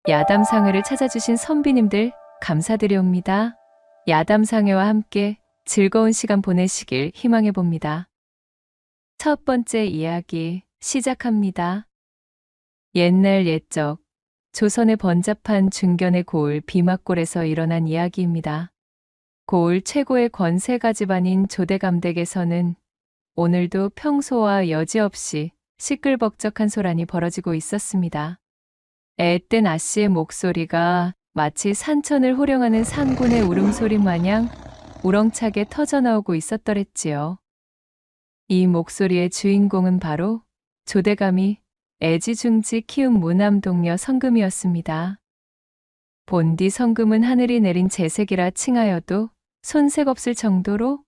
야담상회를 찾아주신 선비님들 감사드리옵니다. 야담상회와 함께 즐거운 시간 보내시길 희망해 봅니다. 첫 번째 이야기 시작합니다. 옛날 옛적 조선의 번잡한 중견의 고을 비막골에서 일어난 이야기입니다. 고을 최고의 권세가 집안인 조대감댁에서는 오늘도 평소와 여지없이 시끌벅적한 소란이 벌어지고 있었습니다. 앳된 아씨의 목소리가 마치 산천을 호령하는 상군의 울음소리 마냥 우렁차게 터져나오고 있었더랬지요. 이 목소리의 주인공은 바로 조대감이 애지중지 키운 무남동녀 성금이었습니다. 본디 성금은 하늘이 내린 재색이라 칭하여도 손색 없을 정도로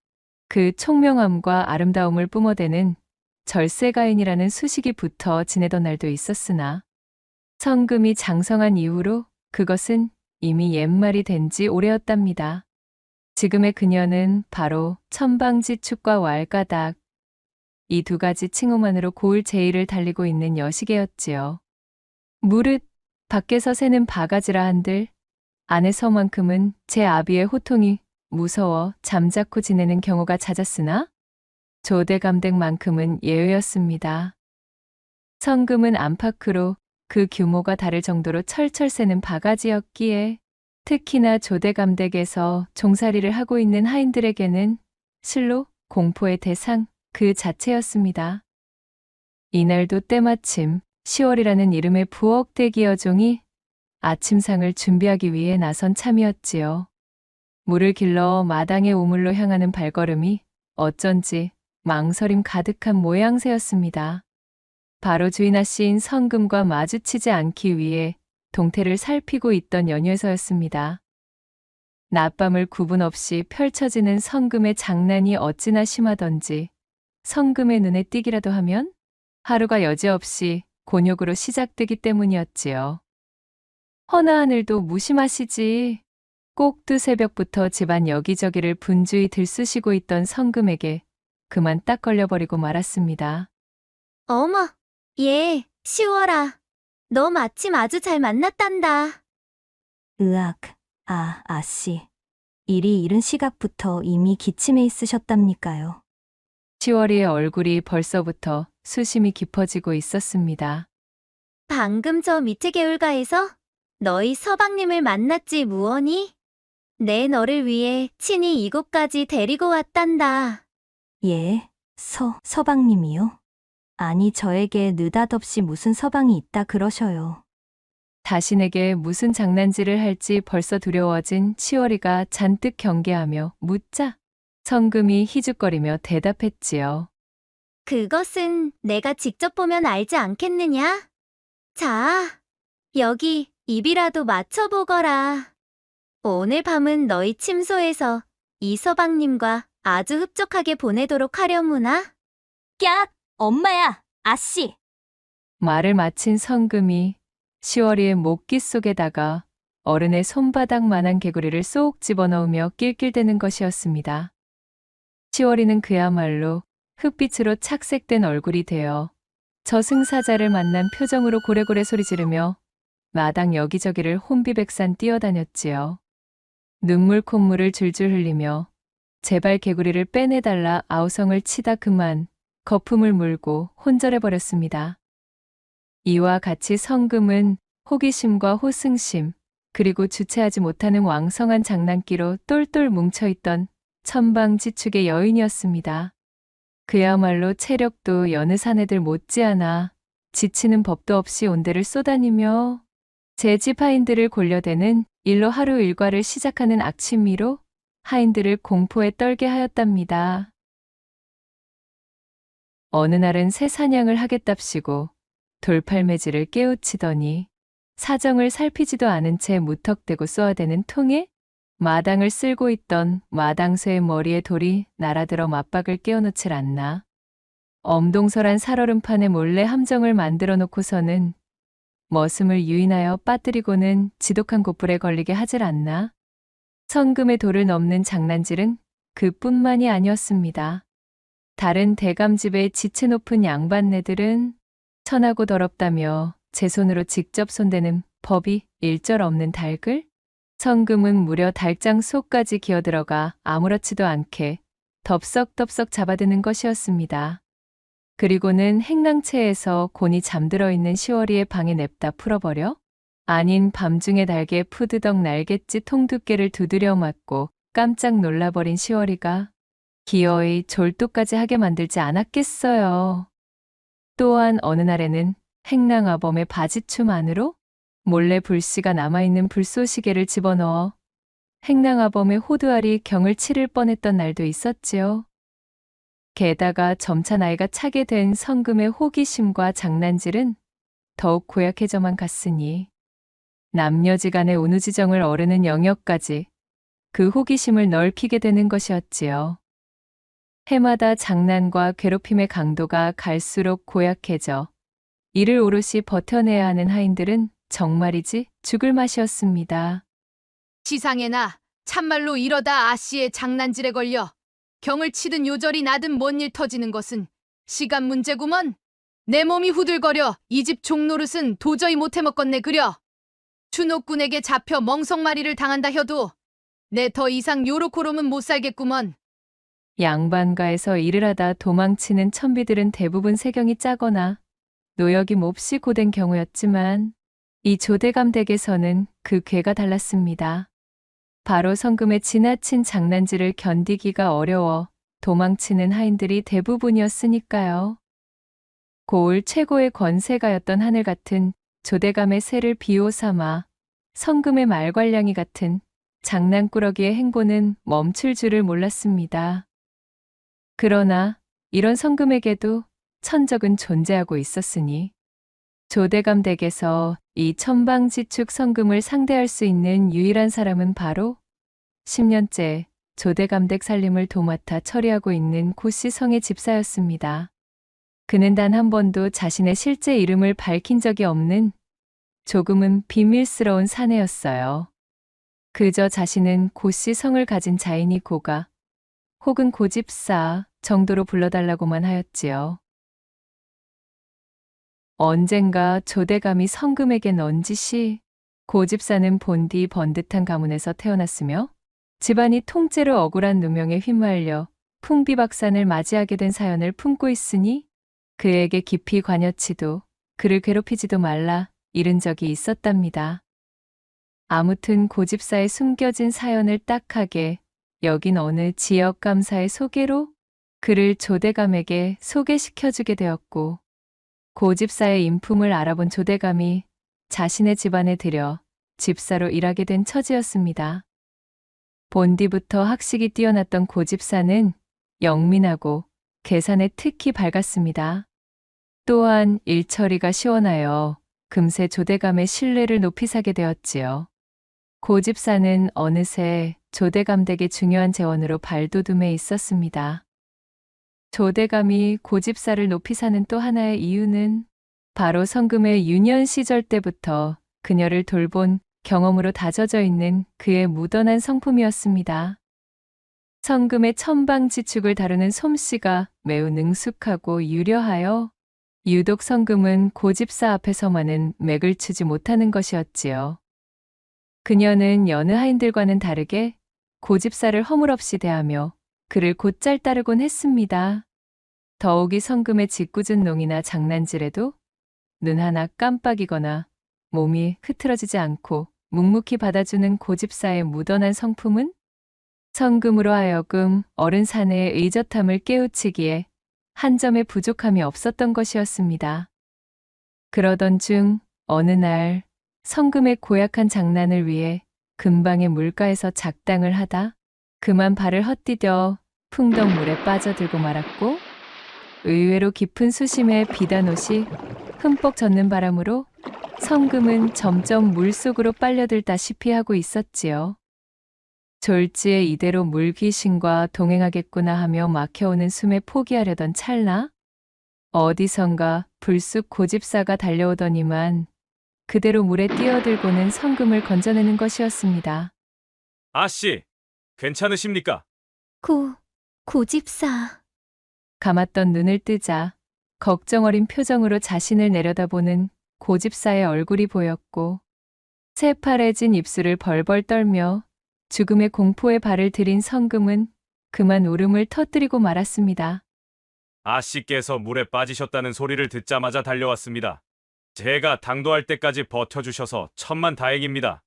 그 총명함과 아름다움을 뿜어대는 절세가인이라는 수식이 붙어 지내던 날도 있었으나 성금이 장성한 이후로 그것은 이미 옛말이 된 지 오래였답니다. 지금의 그녀는 바로 천방지축과 왈가닥 이 두 가지 칭호만으로 고을 제의를 달리고 있는 여시개였지요. 무릇 밖에서 새는 바가지라 한들 안에서만큼은 제 아비의 호통이 무서워 잠자코 지내는 경우가 잦았으나 조대감댁만큼은 예외였습니다. 성금은 안팎으로 그 규모가 다를 정도로 철철 새는 바가지였기에 특히나 조대감댁에서 종살이를 하고 있는 하인들에게는 실로 공포의 대상 그 자체였습니다. 이날도 때마침 10월이라는 이름의 부엌대기 여종이 아침상을 준비하기 위해 나선 참이었지요. 물을 길러 마당의 우물로 향하는 발걸음이 어쩐지 망설임 가득한 모양새였습니다. 바로 주인 아씨인 성금과 마주치지 않기 위해 동태를 살피고 있던 연휴에서였습니다. 낮밤을 구분 없이 펼쳐지는 성금의 장난이 어찌나 심하던지 성금의 눈에 띄기라도 하면 하루가 여지없이 곤욕으로 시작되기 때문이었지요. 허나하늘도 무심하시지. 꼭두 새벽부터 집안 여기저기를 분주히 들쑤시고 있던 성금에게 그만 딱 걸려버리고 말았습니다. 어머, 얘, 시월아. 너 마침 아주 잘 만났단다. 으악, 아씨. 일이 이른 시각부터 이미 기침해 있으셨답니까요? 10월이의 얼굴이 벌써부터 수심이 깊어지고 있었습니다. 방금 저 밑에 개울가에서 너희 서방님을 만났지 무언이? 내 너를 위해 친히 이곳까지 데리고 왔단다. 예, 서방님이요? 아니, 저에게 느닷없이 무슨 서방이 있다 그러셔요. 자신에게 무슨 장난질을 할지 벌써 두려워진 치월이가 잔뜩 경계하며 묻자 성금이 희죽거리며 대답했지요. 그것은 내가 직접 보면 알지 않겠느냐? 자, 여기 입이라도 맞춰보거라. 오늘 밤은 너희 침소에서 이 서방님과 아주 흡족하게 보내도록 하려무나? 깍! 엄마야! 아씨! 말을 마친 성금이 시월이의 목깃 속에다가 어른의 손바닥만한 개구리를 쏙 집어넣으며 낄낄대는 것이었습니다. 시월이는 그야말로 흑빛으로 착색된 얼굴이 되어 저승사자를 만난 표정으로 고래고래 소리 지르며 마당 여기저기를 혼비백산 뛰어다녔지요. 눈물 콧물을 줄줄 흘리며 제발 개구리를 빼내달라 아우성을 치다 그만 거품을 물고 혼절해버렸습니다. 이와 같이 성금은 호기심과 호승심 그리고 주체하지 못하는 왕성한 장난기로 똘똘 뭉쳐있던 천방지축의 여인이었습니다. 그야말로 체력도 여느 사내들 못지않아 지치는 법도 없이 온데를 쏘다니며 제 집 하인들을 골려대는 일로 하루 일과를 시작하는 악취미로 하인들을 공포에 떨게 하였답니다. 어느 날은 새 사냥을 하겠답시고 돌팔매질을 깨우치더니 사정을 살피지도 않은 채 무턱대고 쏘아대는 통에 마당을 쓸고 있던 마당쇠의 머리에 돌이 날아들어 맞박을 깨워놓질 않나. 엄동설한 살얼음판에 몰래 함정을 만들어 놓고서는 머슴을 유인하여 빠뜨리고는 지독한 곧불에 걸리게 하질 않나. 성금의 돌을 넘는 장난질은 그뿐만이 아니었습니다. 다른 대감집의 지체 높은 양반네들은 천하고 더럽다며 제 손으로 직접 손대는 법이 일절 없는 달글? 성금은 무려 달장 속까지 기어들어가 아무렇지도 않게 덥석덥석 잡아드는 것이었습니다. 그리고는 행랑채에서 곤히 잠들어 있는 시월이의 방에 냅다 풀어버려? 아닌 밤중에 달게 푸드덕 날갯짓 통두께를 두드려 맞고 깜짝 놀라버린 시월이가 기어이 졸도까지 하게 만들지 않았겠어요. 또한 어느 날에는 행랑아범의 바지춤 안으로 몰래 불씨가 남아있는 불쏘시개를 집어넣어 행랑아범의 호두알이 경을 치를 뻔했던 날도 있었지요. 게다가 점차 나이가 차게 된 성금의 호기심과 장난질은 더욱 고약해져만 갔으니 남녀지간의 운우지정을 어르는 영역까지 그 호기심을 넓히게 되는 것이었지요. 해마다 장난과 괴롭힘의 강도가 갈수록 고약해져 이를 오롯이 버텨내야 하는 하인들은 정말이지 죽을 맛이었습니다. 지상에나 참말로 이러다 아씨의 장난질에 걸려 경을 치든 요절이 나든 뭔 일 터지는 것은 시간 문제구먼. 내 몸이 후들거려 이 집 종노릇은 도저히 못해 먹겠네 그려. 추노꾼에게 잡혀 멍석마리를 당한다 해도 내 더 이상 요렇고롬은 못 살겠구먼. 양반가에서 일을 하다 도망치는 천비들은 대부분 세경이 짜거나 노역이 몹시 고된 경우였지만 이 조대감 댁에서는 그 궤가 달랐습니다. 바로 성금의 지나친 장난질을 견디기가 어려워 도망치는 하인들이 대부분이었으니까요. 고을 최고의 권세가였던 하늘 같은 조대감의 세를 비호삼아 성금의 말괄량이 같은 장난꾸러기의 행보는 멈출 줄을 몰랐습니다. 그러나 이런 성금에게도 천적은 존재하고 있었으니 조대감 댁에서 이 천방지축 성금을 상대할 수 있는 유일한 사람은 바로 10년째 조대감 댁 살림을 도맡아 처리하고 있는 고씨성의 집사였습니다. 그는 단 한 번도 자신의 실제 이름을 밝힌 적이 없는 조금은 비밀스러운 사내였어요. 그저 자신은 고씨성을 가진 자인이 고가 혹은 고집사 정도로 불러달라고만 하였지요. 언젠가 조대감이 성금에게 넌지시 고집사는 본디 번듯한 가문에서 태어났으며 집안이 통째로 억울한 누명에 휘말려 풍비박산을 맞이하게 된 사연을 품고 있으니 그에게 깊이 관여치도 그를 괴롭히지도 말라 이른 적이 있었답니다. 아무튼 고집사의 숨겨진 사연을 딱하게 여긴 어느 지역 감사의 소개로 그를 조대감에게 소개시켜주게 되었고 고집사의 인품을 알아본 조대감이 자신의 집안에 들여 집사로 일하게 된 처지였습니다. 본디부터 학식이 뛰어났던 고집사는 영민하고 계산에 특히 밝았습니다. 또한 일처리가 시원하여 금세 조대감의 신뢰를 높이 사게 되었지요. 고집사는 어느새 조대감 댁의 중요한 재원으로 발돋움해 있었습니다. 조대감이 고집사를 높이 사는 또 하나의 이유는 바로 성금의 유년 시절 때부터 그녀를 돌본 경험으로 다져져 있는 그의 묻어난 성품이었습니다. 성금의 천방지축을 다루는 솜씨가 매우 능숙하고 유려하여 유독 성금은 고집사 앞에서만은 맥을 추지 못하는 것이었지요. 그녀는 여느 하인들과는 다르게 고집사를 허물없이 대하며 그를 곧잘 따르곤 했습니다. 더욱이 성금의 짓궂은 농이나 장난질에도 눈 하나 깜빡이거나 몸이 흐트러지지 않고 묵묵히 받아주는 고집사의 묻어난 성품은 성금으로 하여금 어른 사내의 의젓함을 깨우치기에 한 점의 부족함이 없었던 것이었습니다. 그러던 중 어느 날 성금의 고약한 장난을 위해 근방의 물가에서 작당을 하다 그만 발을 헛디뎌 풍덩물에 빠져들고 말았고 의외로 깊은 수심에 비단 옷이 흠뻑 젖는 바람으로 성금은 점점 물속으로 빨려들다시피 하고 있었지요. 졸지에 이대로 물귀신과 동행하겠구나 하며 막혀오는 숨에 포기하려던 찰나 어디선가 불쑥 고집사가 달려오더니만 그대로 물에 뛰어들고는 성금을 건져내는 것이었습니다. 아씨, 괜찮으십니까? 고집사. 감았던 눈을 뜨자 걱정 어린 표정으로 자신을 내려다보는 고집사의 얼굴이 보였고 새파래진 입술을 벌벌 떨며 죽음의 공포에 발을 들인 성금은 그만 울음을 터뜨리고 말았습니다. 아씨께서 물에 빠지셨다는 소리를 듣자마자 달려왔습니다. 제가 당도할 때까지 버텨주셔서 천만 다행입니다.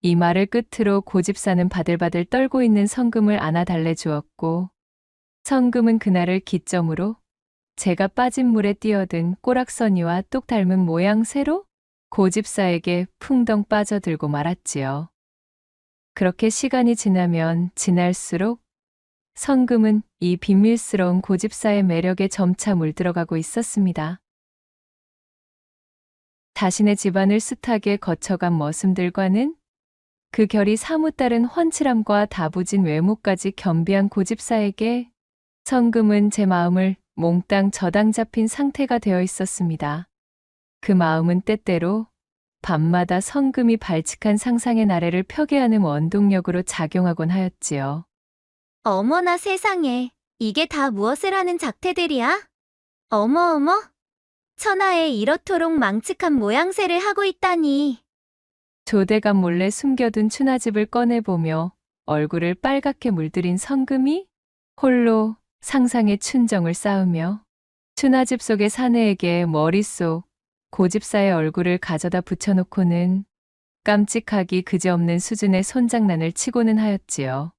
이 말을 끝으로 고집사는 바들바들 떨고 있는 성금을 안아 달래주었고, 성금은 그날을 기점으로 제가 빠진 물에 뛰어든 꼬락서니와 똑 닮은 모양새로 고집사에게 풍덩 빠져들고 말았지요. 그렇게 시간이 지나면 지날수록 성금은 이 비밀스러운 고집사의 매력에 점차 물들어가고 있었습니다. 자신의 집안을 숱하게 거쳐간 머슴들과는 그 결이 사뭇 다른 훤칠함과 다부진 외모까지 겸비한 고집사에게 성금은 제 마음을 몽땅 저당 잡힌 상태가 되어 있었습니다. 그 마음은 때때로 밤마다 성금이 발칙한 상상의 나래를 펴게 하는 원동력으로 작용하곤 하였지요. 어머나 세상에, 이게 다 무엇을 하는 작태들이야? 어머어머, 천하에 이렇도록 망측한 모양새를 하고 있다니. 조대감 몰래 숨겨둔 추나집을 꺼내보며 얼굴을 빨갛게 물들인 성금이 홀로 상상의 춘정을 쌓으며 추나집 속의 사내에게 머릿속 고집사의 얼굴을 가져다 붙여놓고는 깜찍하기 그지없는 수준의 손장난을 치고는 하였지요.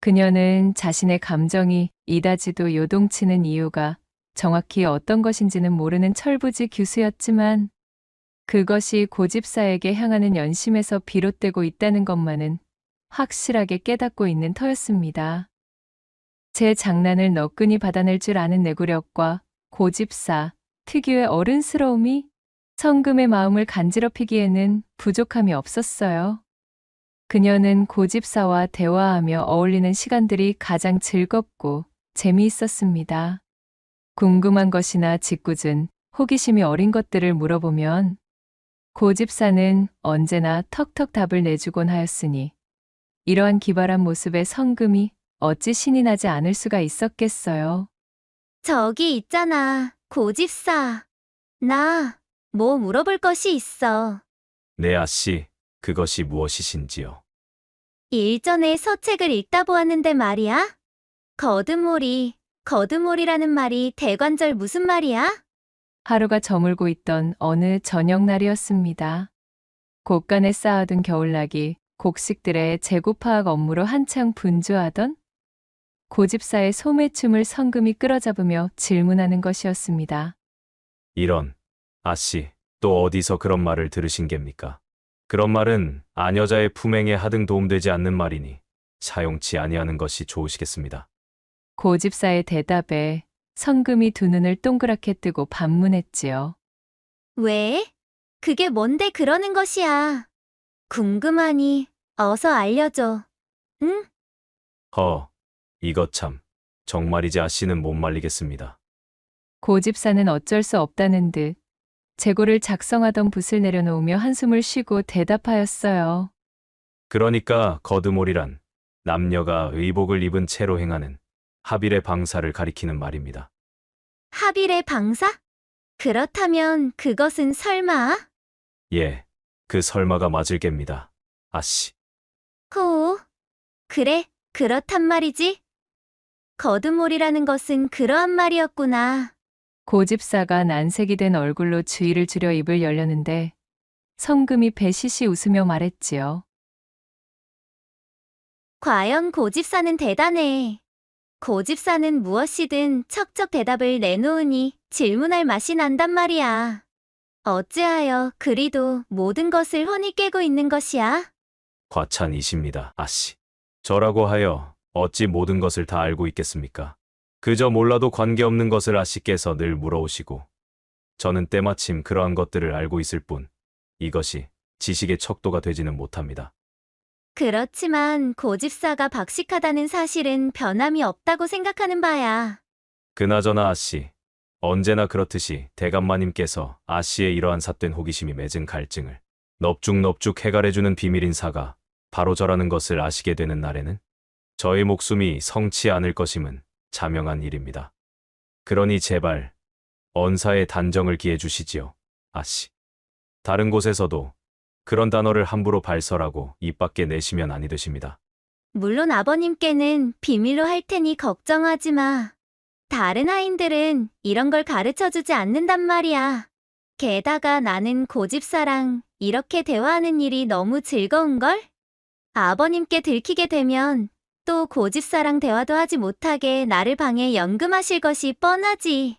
그녀는 자신의 감정이 이다지도 요동치는 이유가 정확히 어떤 것인지는 모르는 철부지 교수였지만 그것이 고집사에게 향하는 연심에서 비롯되고 있다는 것만은 확실하게 깨닫고 있는 터였습니다. 제 장난을 너끈히 받아낼 줄 아는 내구력과 고집사 특유의 어른스러움이 성금의 마음을 간지럽히기에는 부족함이 없었어요. 그녀는 고집사와 대화하며 어울리는 시간들이 가장 즐겁고 재미있었습니다. 궁금한 것이나 짓궂은 호기심이 어린 것들을 물어보면 고집사는 언제나 턱턱 답을 내주곤 하였으니 이러한 기발한 모습에 성금이 어찌 신이 나지 않을 수가 있었겠어요. 저기 있잖아, 고집사. 나 뭐 물어볼 것이 있어. 네, 아씨. 그것이 무엇이신지요? 일전에 서책을 읽다 보았는데 말이야. 거드몰이라는 말이 대관절 무슨 말이야? 하루가 저물고 있던 어느 저녁날이었습니다. 곳간에 쌓아둔 겨울나기, 곡식들의 재고파악 업무로 한창 분주하던 고집사의 소매춤을 성금이 끌어잡으며 질문하는 것이었습니다. 이런, 아씨, 또 어디서 그런 말을 들으신 geb니까? 그런 말은 아녀자의 품행에 하등 도움되지 않는 말이니 사용치 아니하는 것이 좋으시겠습니다. 고집사의 대답에 성금이 두 눈을 동그랗게 뜨고 반문했지요. 왜? 그게 뭔데 그러는 것이야? 궁금하니 어서 알려줘. 응? 이것 참, 정말이지 아씨는 못 말리겠습니다. 고집사는 어쩔 수 없다는 듯 재고를 작성하던 붓을 내려놓으며 한숨을 쉬고 대답하였어요. 그러니까 거드몰이란 남녀가 의복을 입은 채로 행하는 합일의 방사를 가리키는 말입니다. 합일의 방사? 그렇다면 그것은 설마? 예, 그 설마가 맞을 geb니다. 아씨. 호, 그래, 그렇단 말이지. 거드몰이라는 것은 그러한 말이었구나. 고집사가 난색이 된 얼굴로 주의를 주려 입을 열렸는데 성금이 배시시 웃으며 말했지요. 과연 고집사는 대단해. 고집사는 무엇이든 척척 대답을 내놓으니 질문할 맛이 난단 말이야. 어찌하여 그리도 모든 것을 훤히 깨고 있는 것이야? 과찬이십니다, 아씨. 저라고 하여 어찌 모든 것을 다 알고 있겠습니까? 그저 몰라도 관계없는 것을 아씨께서 늘 물어오시고 저는 때마침 그러한 것들을 알고 있을 뿐 이것이 지식의 척도가 되지는 못합니다. 그렇지만 고집사가 박식하다는 사실은 변함이 없다고 생각하는 바야. 그나저나 아씨, 언제나 그렇듯이 대감마님께서 아씨의 이러한 삿된 호기심이 맺은 갈증을 넙죽넙죽 해갈해주는 비밀인 사가 바로 저라는 것을 아시게 되는 날에는 저의 목숨이 성치 않을 것임은 자명한 일입니다. 그러니 제발 언사의 단정을 기해 주시지요, 아씨. 다른 곳에서도 그런 단어를 함부로 발설하고 입 밖에 내시면 아니 되십니다. 물론 아버님께는 비밀로 할 테니 걱정하지 마. 다른 하인들은 이런 걸 가르쳐 주지 않는단 말이야. 게다가 나는 고집사랑 이렇게 대화하는 일이 너무 즐거운걸? 아버님께 들키게 되면 또 고집사랑 대화도 하지 못하게 나를 방에 연금하실 것이 뻔하지.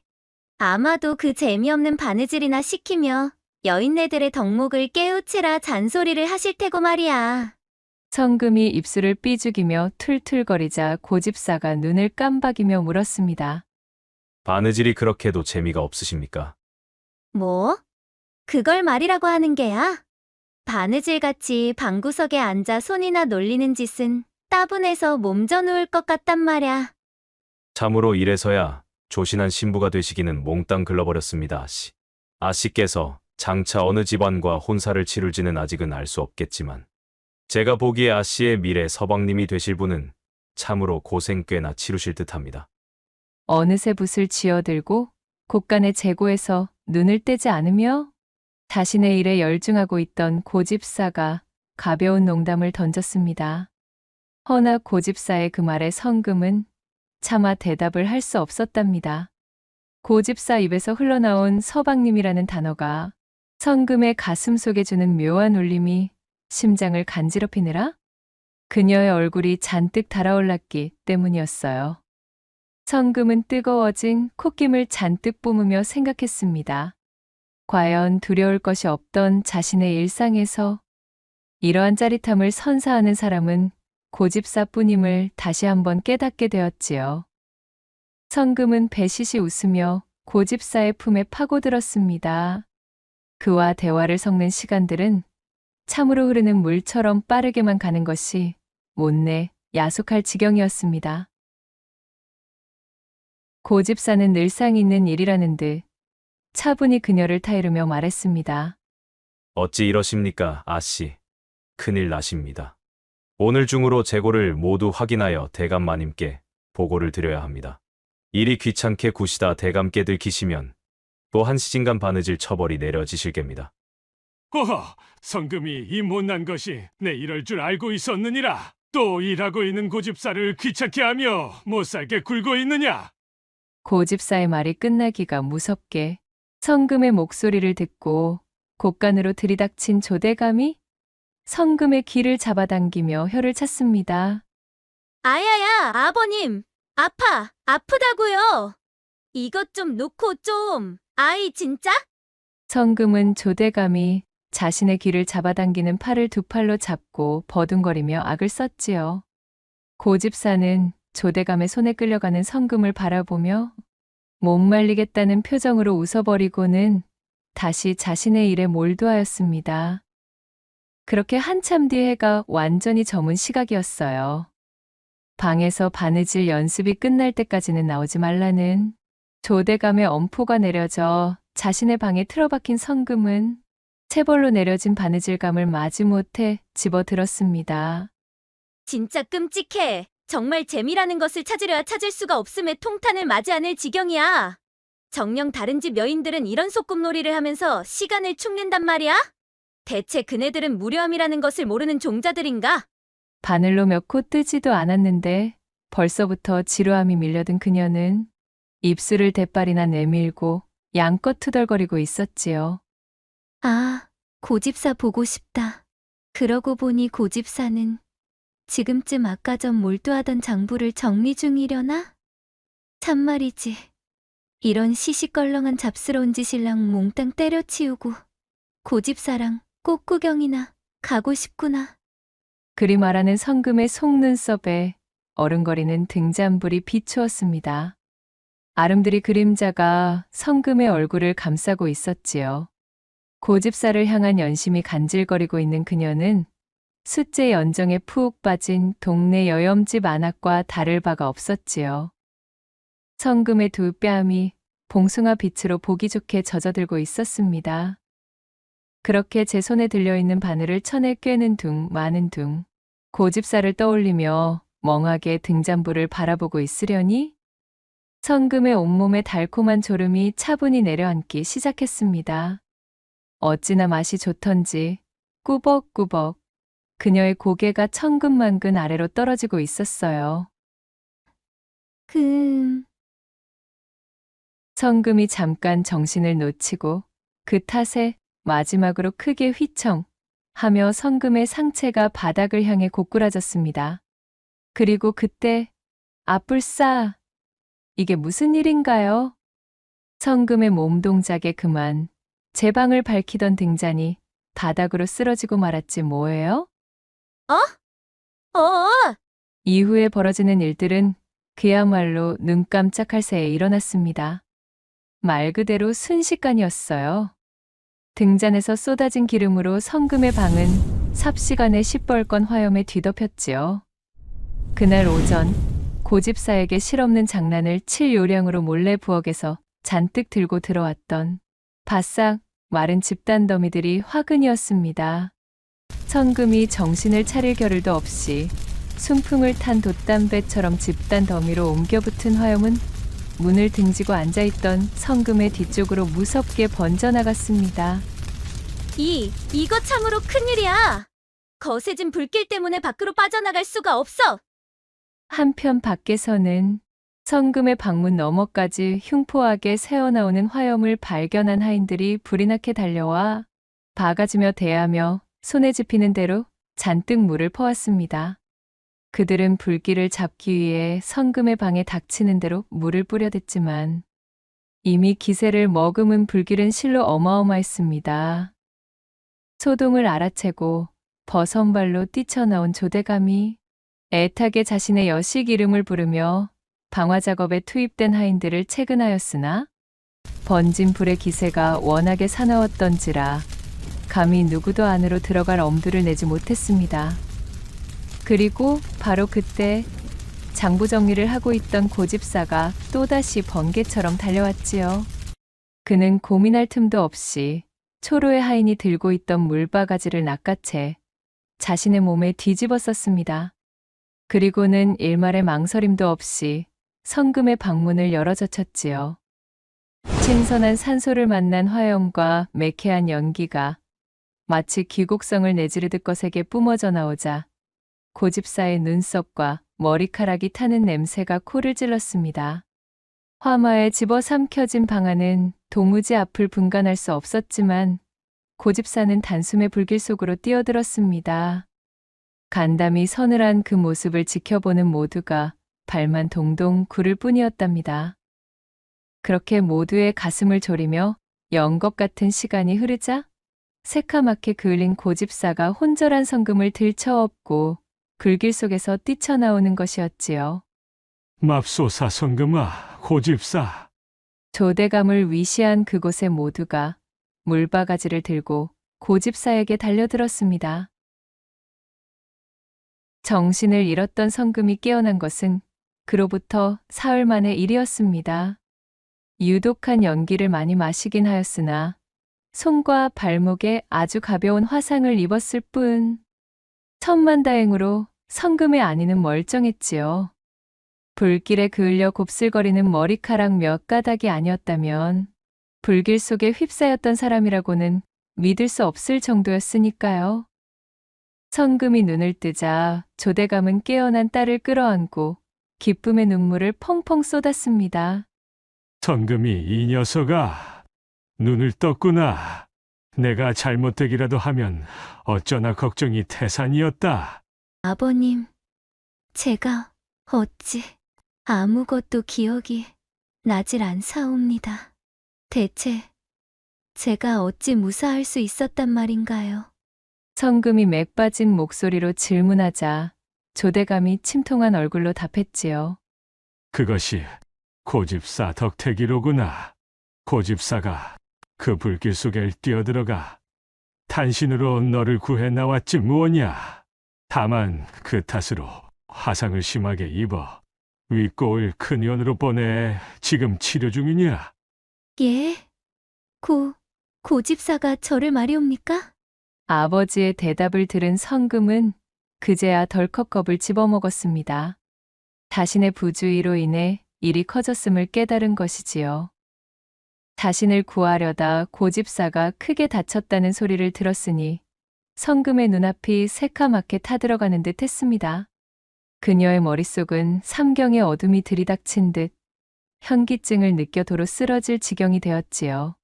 아마도 그 재미없는 바느질이나 시키며 여인네들의 덕목을 깨우치라 잔소리를 하실 테고 말이야. 성금이 입술을 삐죽이며 툴툴거리자 고집사가 눈을 깜박이며 물었습니다. 바느질이 그렇게도 재미가 없으십니까? 뭐? 그걸 말이라고 하는 게야? 바느질같이 방구석에 앉아 손이나 놀리는 짓은 따분해서 몸져 누울 것 같단 말야. 참으로 이래서야 조신한 신부가 되시기는 몽땅 글러버렸습니다, 아씨. 아씨께서 장차 어느 집안과 혼사를 치룰지는 아직은 알 수 없겠지만 제가 보기에 아씨의 미래 서방님이 되실 분은 참으로 고생 꽤나 치루실 듯합니다. 어느새 붓을 쥐어들고 곳간의 재고에서 눈을 떼지 않으며 자신의 일에 열중하고 있던 고집사가 가벼운 농담을 던졌습니다. 허나 고집사의 그 말에 성금은 차마 대답을 할 수 없었답니다. 고집사 입에서 흘러나온 서방님이라는 단어가 성금의 가슴 속에 주는 묘한 울림이 심장을 간지럽히느라 그녀의 얼굴이 잔뜩 달아올랐기 때문이었어요. 성금은 뜨거워진 콧김을 잔뜩 뿜으며 생각했습니다. 과연 두려울 것이 없던 자신의 일상에서 이러한 짜릿함을 선사하는 사람은 고집사뿐임을 다시 한번 깨닫게 되었지요. 성금은 배시시 웃으며 고집사의 품에 파고들었습니다. 그와 대화를 섞는 시간들은 참으로 흐르는 물처럼 빠르게만 가는 것이 못내 야속할 지경이었습니다. 고집사는 늘상 있는 일이라는 듯 차분히 그녀를 타이르며 말했습니다. 어찌 이러십니까, 아씨. 큰일 나십니다. 오늘 중으로 재고를 모두 확인하여 대감마님께 보고를 드려야 합니다. 일이 귀찮게 구시다 대감께 들키시면 또 한 시진간 바느질 처벌이 내려지실 겁니다. 허허, 성금이 이 못난 것이 내 이럴 줄 알고 있었느니라. 또 일하고 있는 고집사를 귀찮게 하며 못 살게 굴고 있느냐? 고집사의 말이 끝나기가 무섭게 성금의 목소리를 듣고 곳간으로 들이닥친 조대감이 성금의 귀를 잡아당기며 혀를 찼습니다. 아야야, 아버님. 아프다고요. 이것 좀 놓고 좀. 아이, 진짜? 성금은 조대감이 자신의 귀를 잡아당기는 팔을 두 팔로 잡고 버둥거리며 악을 썼지요. 고집사는 조대감의 손에 끌려가는 성금을 바라보며 못 말리겠다는 표정으로 웃어버리고는 다시 자신의 일에 몰두하였습니다. 그렇게 한참 뒤 해가 완전히 저문 시각이었어요. 방에서 바느질 연습이 끝날 때까지는 나오지 말라는 조대감의 엄포가 내려져 자신의 방에 틀어박힌 성금은 체벌로 내려진 바느질감을 마지못해 집어들었습니다. 진짜 끔찍해. 정말 재미라는 것을 찾으려야 찾을 수가 없음에 통탄을 맞이 않을 지경이야. 정녕 다른 집 여인들은 이런 소꿉놀이를 하면서 시간을 축낸단 말이야? 대체 그네들은 무료함이라는 것을 모르는 종자들인가? 바늘로 몇 코 뜨지도 않았는데 벌써부터 지루함이 밀려든 그녀는 입술을 대빨이나 내밀고 양껏 투덜거리고 있었지요. 아, 고집사 보고 싶다. 그러고 보니 고집사는 지금쯤 아까 전 몰두하던 장부를 정리 중이려나? 참말이지. 이런 시시껄렁한 잡스러운 짓이랑 몽땅 때려치우고 고집사랑 꽃구경이나 가고 싶구나. 그리 말하는 성금의 속눈썹에 어른거리는 등잔불이 비추었습니다. 아름드리 그림자가 성금의 얼굴을 감싸고 있었지요. 고집사를 향한 연심이 간질거리고 있는 그녀는 숫제 연정에 푹 빠진 동네 여염집 안악과 다를 바가 없었지요. 성금의 두 뺨이 봉숭아 빛으로 보기 좋게 젖어들고 있었습니다. 그렇게 제 손에 들려있는 바늘을 천에 꿰는 둥 마는 둥 고집사를 떠올리며 멍하게 등잔불을 바라보고 있으려니 성금의 온몸에 달콤한 졸음이 차분히 내려앉기 시작했습니다. 어찌나 맛이 좋던지 꾸벅꾸벅 그녀의 고개가 천근만근 아래로 떨어지고 있었어요. 성금이 잠깐 정신을 놓치고 그 탓에 마지막으로 크게 휘청 하며 성금의 상체가 바닥을 향해 고꾸라졌습니다. 그리고 그때 아뿔싸! 이게 무슨 일인가요? 성금의 몸 동작에 그만 제 방을 밝히던 등잔이 바닥으로 쓰러지고 말았지 뭐예요? 이후에 벌어지는 일들은 그야말로 눈 깜짝할 새에 일어났습니다. 말 그대로 순식간이었어요. 등잔에서 쏟아진 기름으로 성금의 방은 삽시간에 시뻘건 화염에 뒤덮였지요. 그날 오전 고집사에게 실없는 장난을 칠 요량으로 몰래 부엌에서 잔뜩 들고 들어왔던 바싹 마른 집단 더미들이 화근이었습니다. 성금이 정신을 차릴 겨를도 없이 순풍을 탄 돛담배처럼 집단 더미로 옮겨붙은 화염은 문을 등지고 앉아있던 성금의 뒤쪽으로 무섭게 번져나갔습니다. 이거 참으로 큰일이야. 거세진 불길 때문에 밖으로 빠져나갈 수가 없어. 한편 밖에서는 성금의 방문 너머까지 흉포하게 새어나오는 화염을 발견한 하인들이 불이 나게 달려와 바가지며 대하며 손에 집히는 대로 잔뜩 물을 퍼왔습니다. 그들은 불길을 잡기 위해 성금의 방에 닥치는 대로 물을 뿌려댔지만 이미 기세를 머금은 불길은 실로 어마어마했습니다. 소동을 알아채고 버선발로 뛰쳐나온 조대감이 애타게 자신의 여식 이름을 부르며 방화 작업에 투입된 하인들을 채근하였으나 번진 불의 기세가 워낙에 사나웠던지라 감히 누구도 안으로 들어갈 엄두를 내지 못했습니다. 그리고 바로 그때 장부 정리를 하고 있던 고집사가 또다시 번개처럼 달려왔지요. 그는 고민할 틈도 없이 초로의 하인이 들고 있던 물바가지를 낚아채 자신의 몸에 뒤집어 썼습니다. 그리고는 일말의 망설임도 없이 성금의 방문을 열어젖혔지요. 신선한 산소를 만난 화염과 매캐한 연기가 마치 귀곡성을 내지르듯 거세게 뿜어져 나오자 고집사의 눈썹과 머리카락이 타는 냄새가 코를 찔렀습니다. 화마에 집어삼켜진 방아는 도무지 앞을 분간할 수 없었지만 고집사는 단숨에 불길 속으로 뛰어들었습니다. 간담이 서늘한 그 모습을 지켜보는 모두가 발만 동동 구를 뿐이었답니다. 그렇게 모두의 가슴을 졸이며 연것 같은 시간이 흐르자 새카맣게 그을린 고집사가 혼절한 성금을 들쳐업고 불길 속에서 뛰쳐나오는 것이었지요. 맙소사 성금아, 고집사. 조대감을 위시한 그곳의 모두가 물바가지를 들고 고집사에게 달려들었습니다. 정신을 잃었던 성금이 깨어난 것은 그로부터 사흘 만의 일이었습니다. 유독한 연기를 많이 마시긴 하였으나 손과 발목에 아주 가벼운 화상을 입었을 뿐 천만다행으로 성금의 안위는 멀쩡했지요. 불길에 그을려 곱슬거리는 머리카락 몇 가닥이 아니었다면 불길 속에 휩싸였던 사람이라고는 믿을 수 없을 정도였으니까요. 성금이 눈을 뜨자 조대감은 깨어난 딸을 끌어안고 기쁨의 눈물을 펑펑 쏟았습니다. 성금이 이 녀석아, 눈을 떴구나. 내가 잘못되기라도 하면 어쩌나 걱정이 태산이었다. 아버님, 제가 어찌 아무것도 기억이 나질 않사옵니다. 대체 제가 어찌 무사할 수 있었단 말인가요? 성금이 맥 빠진 목소리로 질문하자 조대감이 침통한 얼굴로 답했지요. 그것이 고집사 덕택이로구나. 고집사가 그 불길 속에 뛰어들어가 탄신으로 너를 구해 나왔지 무엇냐. 다만 그 탓으로 화상을 심하게 입어 윗골 큰의원으로 보내 지금 치료 중이냐. 예? 고집사가 저를 말이옵니까? 아버지의 대답을 들은 성금은 그제야 덜컥 겁을 집어먹었습니다. 자신의 부주의로 인해 일이 커졌음을 깨달은 것이지요. 자신을 구하려다 고집사가 크게 다쳤다는 소리를 들었으니 성금의 눈앞이 새카맣게 타들어가는 듯 했습니다. 그녀의 머릿속은 삼경의 어둠이 들이닥친 듯 현기증을 느껴 도로 쓰러질 지경이 되었지요.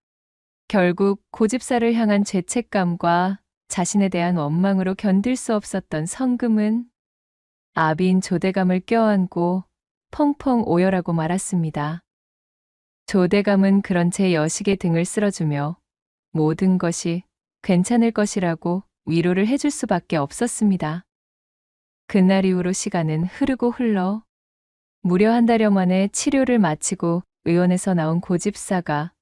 결국 고집사를 향한 죄책감과 자신에 대한 원망으로 견딜 수 없었던 성금은 아비인 조대감을 껴안고 펑펑 오열하고 말았습니다. 조대감은 그런 채 여식의 등을 쓸어주며 모든 것이 괜찮을 것이라고 위로를 해줄 수밖에 없었습니다. 그날 이후로 시간은 흐르고 흘러 무려 한 달여 만에 치료를 마치고 의원에서 나온 고집사가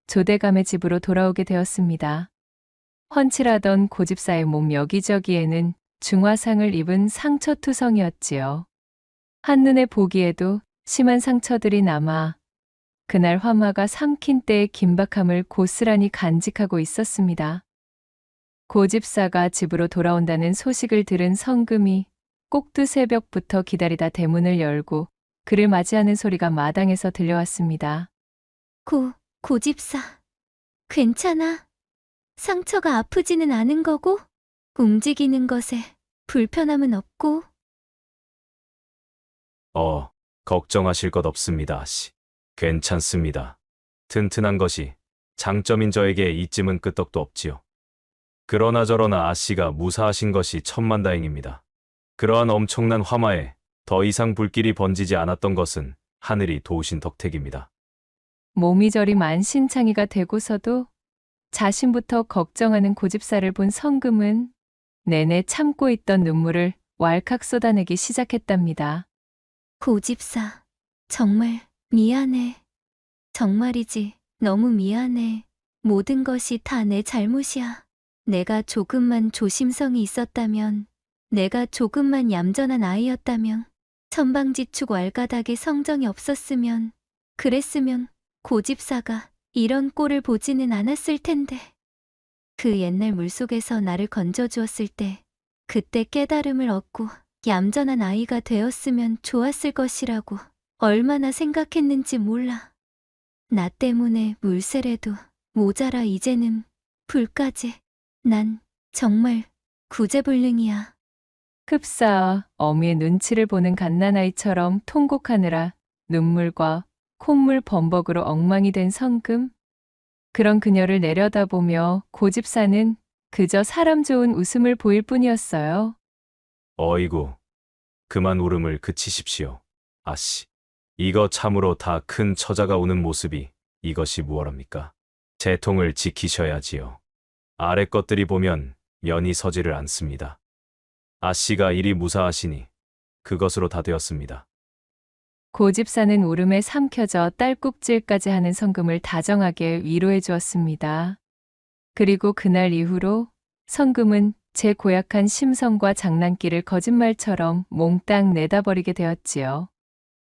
조대감의 집으로 돌아오게 되었습니다. 훤칠하던 고집사의 몸 여기저기에는 중화상을 입은 상처투성이었지요. 한눈에 보기에도 심한 상처들이 남아 그날 화마가 삼킨 때의 긴박함을 고스란히 간직하고 있었습니다. 고집사가 집으로 돌아온다는 소식을 들은 성금이 꼭두 새벽부터 기다리다 대문을 열고 그를 맞이하는 소리가 마당에서 들려왔습니다. 고집사. 괜찮아? 상처가 아프지는 않은 거고? 움직이는 것에 불편함은 없고? 걱정하실 것 없습니다, 아씨. 괜찮습니다. 튼튼한 것이 장점인 저에게 이쯤은 끄떡도 없지요. 그러나 저러나 아씨가 무사하신 것이 천만다행입니다. 그러한 엄청난 화마에 더 이상 불길이 번지지 않았던 것은 하늘이 도우신 덕택입니다. 몸이 저리 만신창이가 되고서도 자신부터 걱정하는 고집사를 본 성금은 내내 참고 있던 눈물을 왈칵 쏟아내기 시작했답니다. 고집사. 정말 미안해. 정말이지. 너무 미안해. 모든 것이 다 내 잘못이야. 내가 조금만 조심성이 있었다면, 내가 조금만 얌전한 아이였다면, 천방지축 왈가닥에 성정이 없었으면, 그랬으면 고집사가 이런 꼴을 보지는 않았을 텐데. 그 옛날 물속에서 나를 건져주었을 때, 그때 깨달음을 얻고 얌전한 아이가 되었으면 좋았을 것이라고 얼마나 생각했는지 몰라. 나 때문에 물세례도 모자라 이제는 불까지. 난 정말 구제불능이야. 흡사 어미의 눈치를 보는 갓난아이처럼 통곡하느라 눈물과 콧물 범벅으로 엉망이 된 성금. 그런 그녀를 내려다보며 고집사는 그저 사람 좋은 웃음을 보일 뿐이었어요. 어이구, 그만 울음을 그치십시오, 아씨. 이거 참으로 다 큰 처자가 우는 모습이 이것이 무엇합니까? 재통을 지키셔야지요. 아래 것들이 보면 면이 서지를 않습니다. 아씨가 일이 무사하시니 그것으로 다 되었습니다. 고집사는 울음에 삼켜져 딸꾹질까지 하는 성금을 다정하게 위로해 주었습니다. 그리고 그날 이후로 성금은 제 고약한 심성과 장난기를 거짓말처럼 몽땅 내다버리게 되었지요.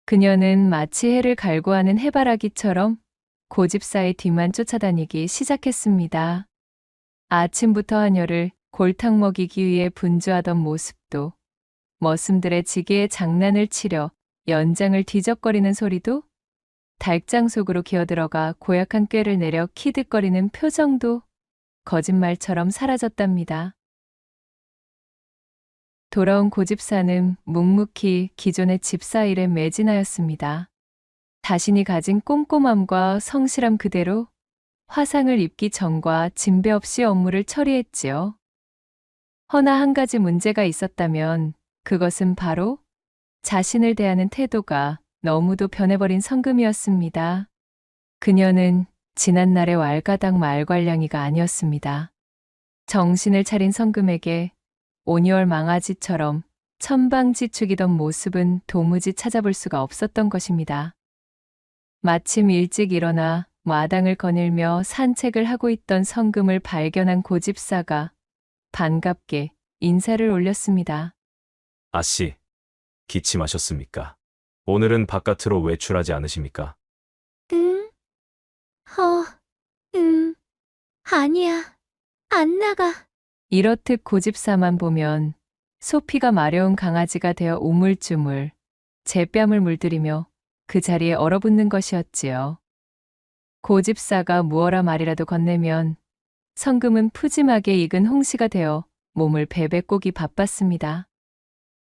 그녀는 마치 해를 갈구하는 해바라기처럼 고집사의 뒤만 쫓아다니기 시작했습니다. 아침부터 하녀를 골탕 먹이기 위해 분주하던 모습도, 머슴들의 지게에 장난을 치려 연장을 뒤적거리는 소리도, 달장 속으로 기어들어가 고약한 꾀를 내려 키득거리는 표정도 거짓말처럼 사라졌답니다. 돌아온 고집사는 묵묵히 기존의 집사 일에 매진하였습니다. 자신이 가진 꼼꼼함과 성실함 그대로 화상을 입기 전과 진배 없이 업무를 처리했지요. 허나 한 가지 문제가 있었다면 그것은 바로 자신을 대하는 태도가 너무도 변해버린 성금이었습니다. 그녀는 지난날의 왈가닥 말괄량이가 아니었습니다. 정신을 차린 성금에게 오니얼 망아지처럼 천방지축이던 모습은 도무지 찾아볼 수가 없었던 것입니다. 마침 일찍 일어나 마당을 거닐며 산책을 하고 있던 성금을 발견한 고집사가 반갑게 인사를 올렸습니다. 아씨, 기침하셨습니까? 오늘은 바깥으로 외출하지 않으십니까? 응? 아니야. 안 나가. 이렇듯 고집사만 보면 소피가 마려운 강아지가 되어 우물쭈물 제 뺨을 물들이며 그 자리에 얼어붙는 것이었지요. 고집사가 무어라 말이라도 건네면 성금은 푸짐하게 익은 홍시가 되어 몸을 베베꼬기 바빴습니다.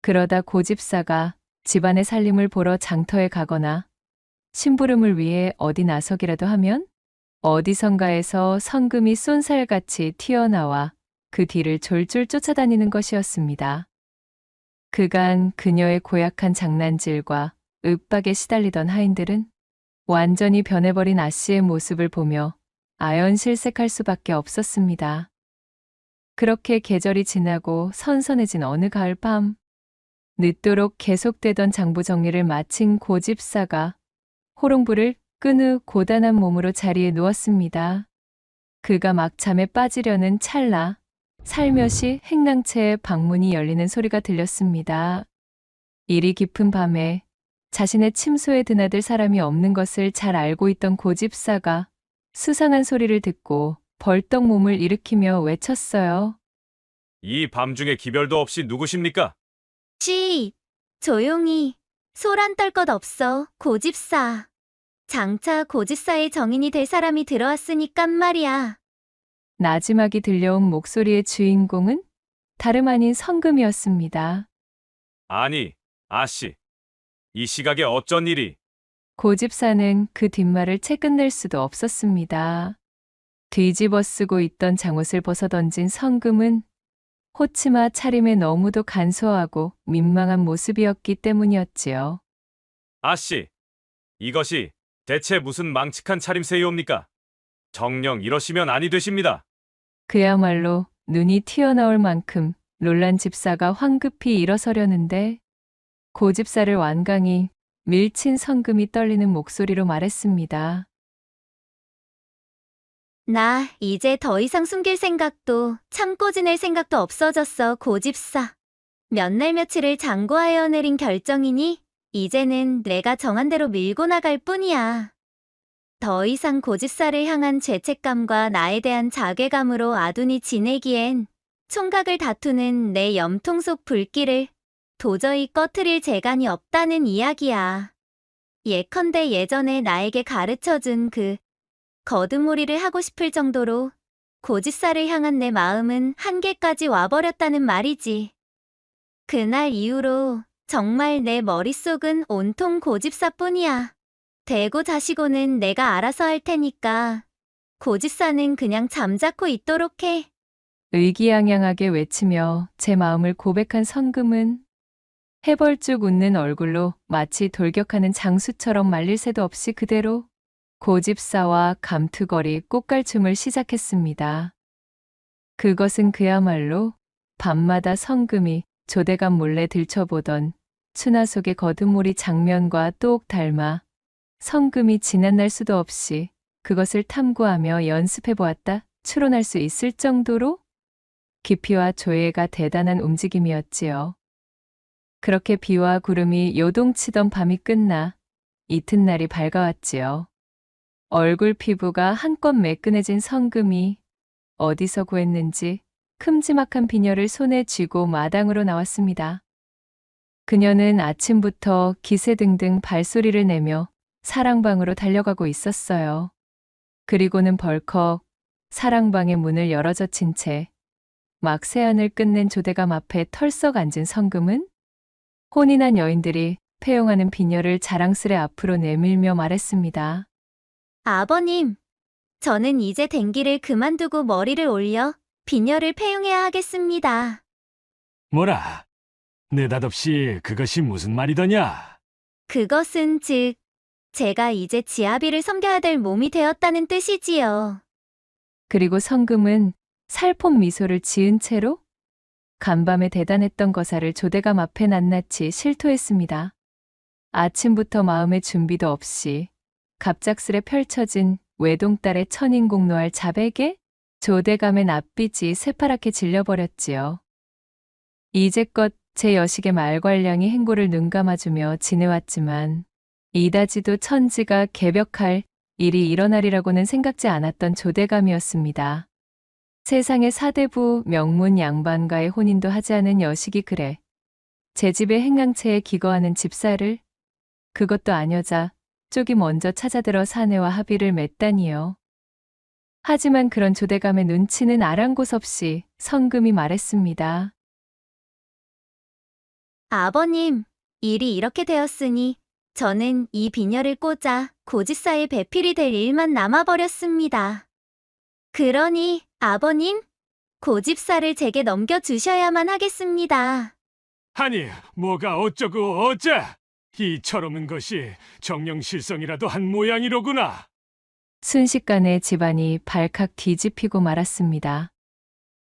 그러다 고집사가 집안의 살림을 보러 장터에 가거나 심부름을 위해 어디 나서기라도 하면 어디선가에서 성금이 쏜살같이 튀어나와 그 뒤를 졸졸 쫓아다니는 것이었습니다. 그간 그녀의 고약한 장난질과 윽박에 시달리던 하인들은 완전히 변해버린 아씨의 모습을 보며 아연실색할 수밖에 없었습니다. 그렇게 계절이 지나고 선선해진 어느 가을밤, 늦도록 계속되던 장부 정리를 마친 고집사가 호롱불을 끈 후 고단한 몸으로 자리에 누웠습니다. 그가 막 잠에 빠지려는 찰나 살며시 행랑채의 방문이 열리는 소리가 들렸습니다. 이리 깊은 밤에 자신의 침소에 드나들 사람이 없는 것을 잘 알고 있던 고집사가 수상한 소리를 듣고 벌떡 몸을 일으키며 외쳤어요. 이 밤중에 기별도 없이 누구십니까? 쉬! 조용히. 소란 떨 것 없어, 고집사. 장차 고집사의 정인이 될 사람이 들어왔으니깐 말이야. 나지막이 들려온 목소리의 주인공은 다름 아닌 성금이었습니다. 아니, 아씨. 이 시각에 어쩐 일이? 고집사는 그 뒷말을 채 끝낼 수도 없었습니다. 뒤집어 쓰고 있던 장옷을 벗어던진 성금은 호치마 차림에 너무도 간소하고 민망한 모습이었기 때문이었지요. 아씨, 이것이 대체 무슨 망측한 차림새이옵니까? 정녕 이러시면 아니 되십니다. 그야말로 눈이 튀어나올 만큼 놀란 집사가 황급히 일어서려는데 고집사를 완강히 밀친 성금이 떨리는 목소리로 말했습니다. 나 이제 더 이상 숨길 생각도 참고 지낼 생각도 없어졌어, 고집사. 몇 날 며칠을 장고하여 내린 결정이니 이제는 내가 정한 대로 밀고 나갈 뿐이야. 더 이상 고집사를 향한 죄책감과 나에 대한 자괴감으로 아둔히 지내기엔 총각을 다투는 내 염통 속 불길을 도저히 꺼트릴 재간이 없다는 이야기야. 예컨대 예전에 나에게 가르쳐준 그 거듭몰이를 하고 싶을 정도로 고집사를 향한 내 마음은 한계까지 와버렸다는 말이지. 그날 이후로 정말 내 머릿속은 온통 고집사뿐이야. 대고 자시고는 내가 알아서 할 테니까 고집사는 그냥 잠자코 있도록 해. 의기양양하게 외치며 제 마음을 고백한 성금은 해벌쭉 웃는 얼굴로 마치 돌격하는 장수처럼 말릴 새도 없이 그대로 고집사와 감투거리 꽃갈춤을 시작했습니다. 그것은 그야말로 밤마다 성금이 조대감 몰래 들춰보던 추나 속의 거듭몰이 장면과 똑 닮아 성금이 지난날 수도 없이 그것을 탐구하며 연습해보았다 추론할 수 있을 정도로 깊이와 조예가 대단한 움직임이었지요. 그렇게 비와 구름이 요동치던 밤이 끝나 이튿날이 밝아왔지요. 얼굴 피부가 한껏 매끈해진 성금이 어디서 구했는지 큼지막한 비녀를 손에 쥐고 마당으로 나왔습니다. 그녀는 아침부터 기세등등 발소리를 내며 사랑방으로 달려가고 있었어요. 그리고는 벌컥 사랑방의 문을 열어젖힌 채 막 세안을 끝낸 조대감 앞에 털썩 앉은 성금은 혼이 난 여인들이 폐용하는 비녀를 자랑스레 앞으로 내밀며 말했습니다. 아버님, 저는 이제 댕기를 그만두고 머리를 올려 비녀를 폐용해야 하겠습니다. 뭐라? 느닷없이 그것이 무슨 말이더냐? 그것은 즉, 제가 이제 지아비를 섬겨야 될 몸이 되었다는 뜻이지요. 그리고 성금은 살폼 미소를 지은 채로 간밤에 대단했던 거사를 조대감 앞에 낱낱이 실토했습니다. 아침부터 마음의 준비도 없이 갑작스레 펼쳐진 외동딸의 천인공노할 자백에 조대감의 낯빛이 새파랗게 질려버렸지요. 이제껏 제 여식의 말괄량이 행보를 눈감아주며 지내왔지만 이다지도 천지가 개벽할 일이 일어나리라고는 생각지 않았던 조대감이었습니다. 세상의 사대부 명문 양반과의 혼인도 하지 않은 여식이 그래 제 집의 행랑채에 기거하는 집사를 그것도 아녀자 쪽이 먼저 찾아들어 사내와 합의를 맺다니요. 하지만 그런 조대감의 눈치는 아랑곳없이 성금이 말했습니다. 아버님, 일이 이렇게 되었으니 저는 이 비녀를 꽂아 고집사의 배필이 될 일만 남아버렸습니다. 그러니 아버님, 고집사를 제게 넘겨주셔야만 하겠습니다. 아니, 뭐가 어쩌고 어째? 이 철없는 것이 정령실성이라도 한 모양이로구나. 순식간에 집안이 발칵 뒤집히고 말았습니다.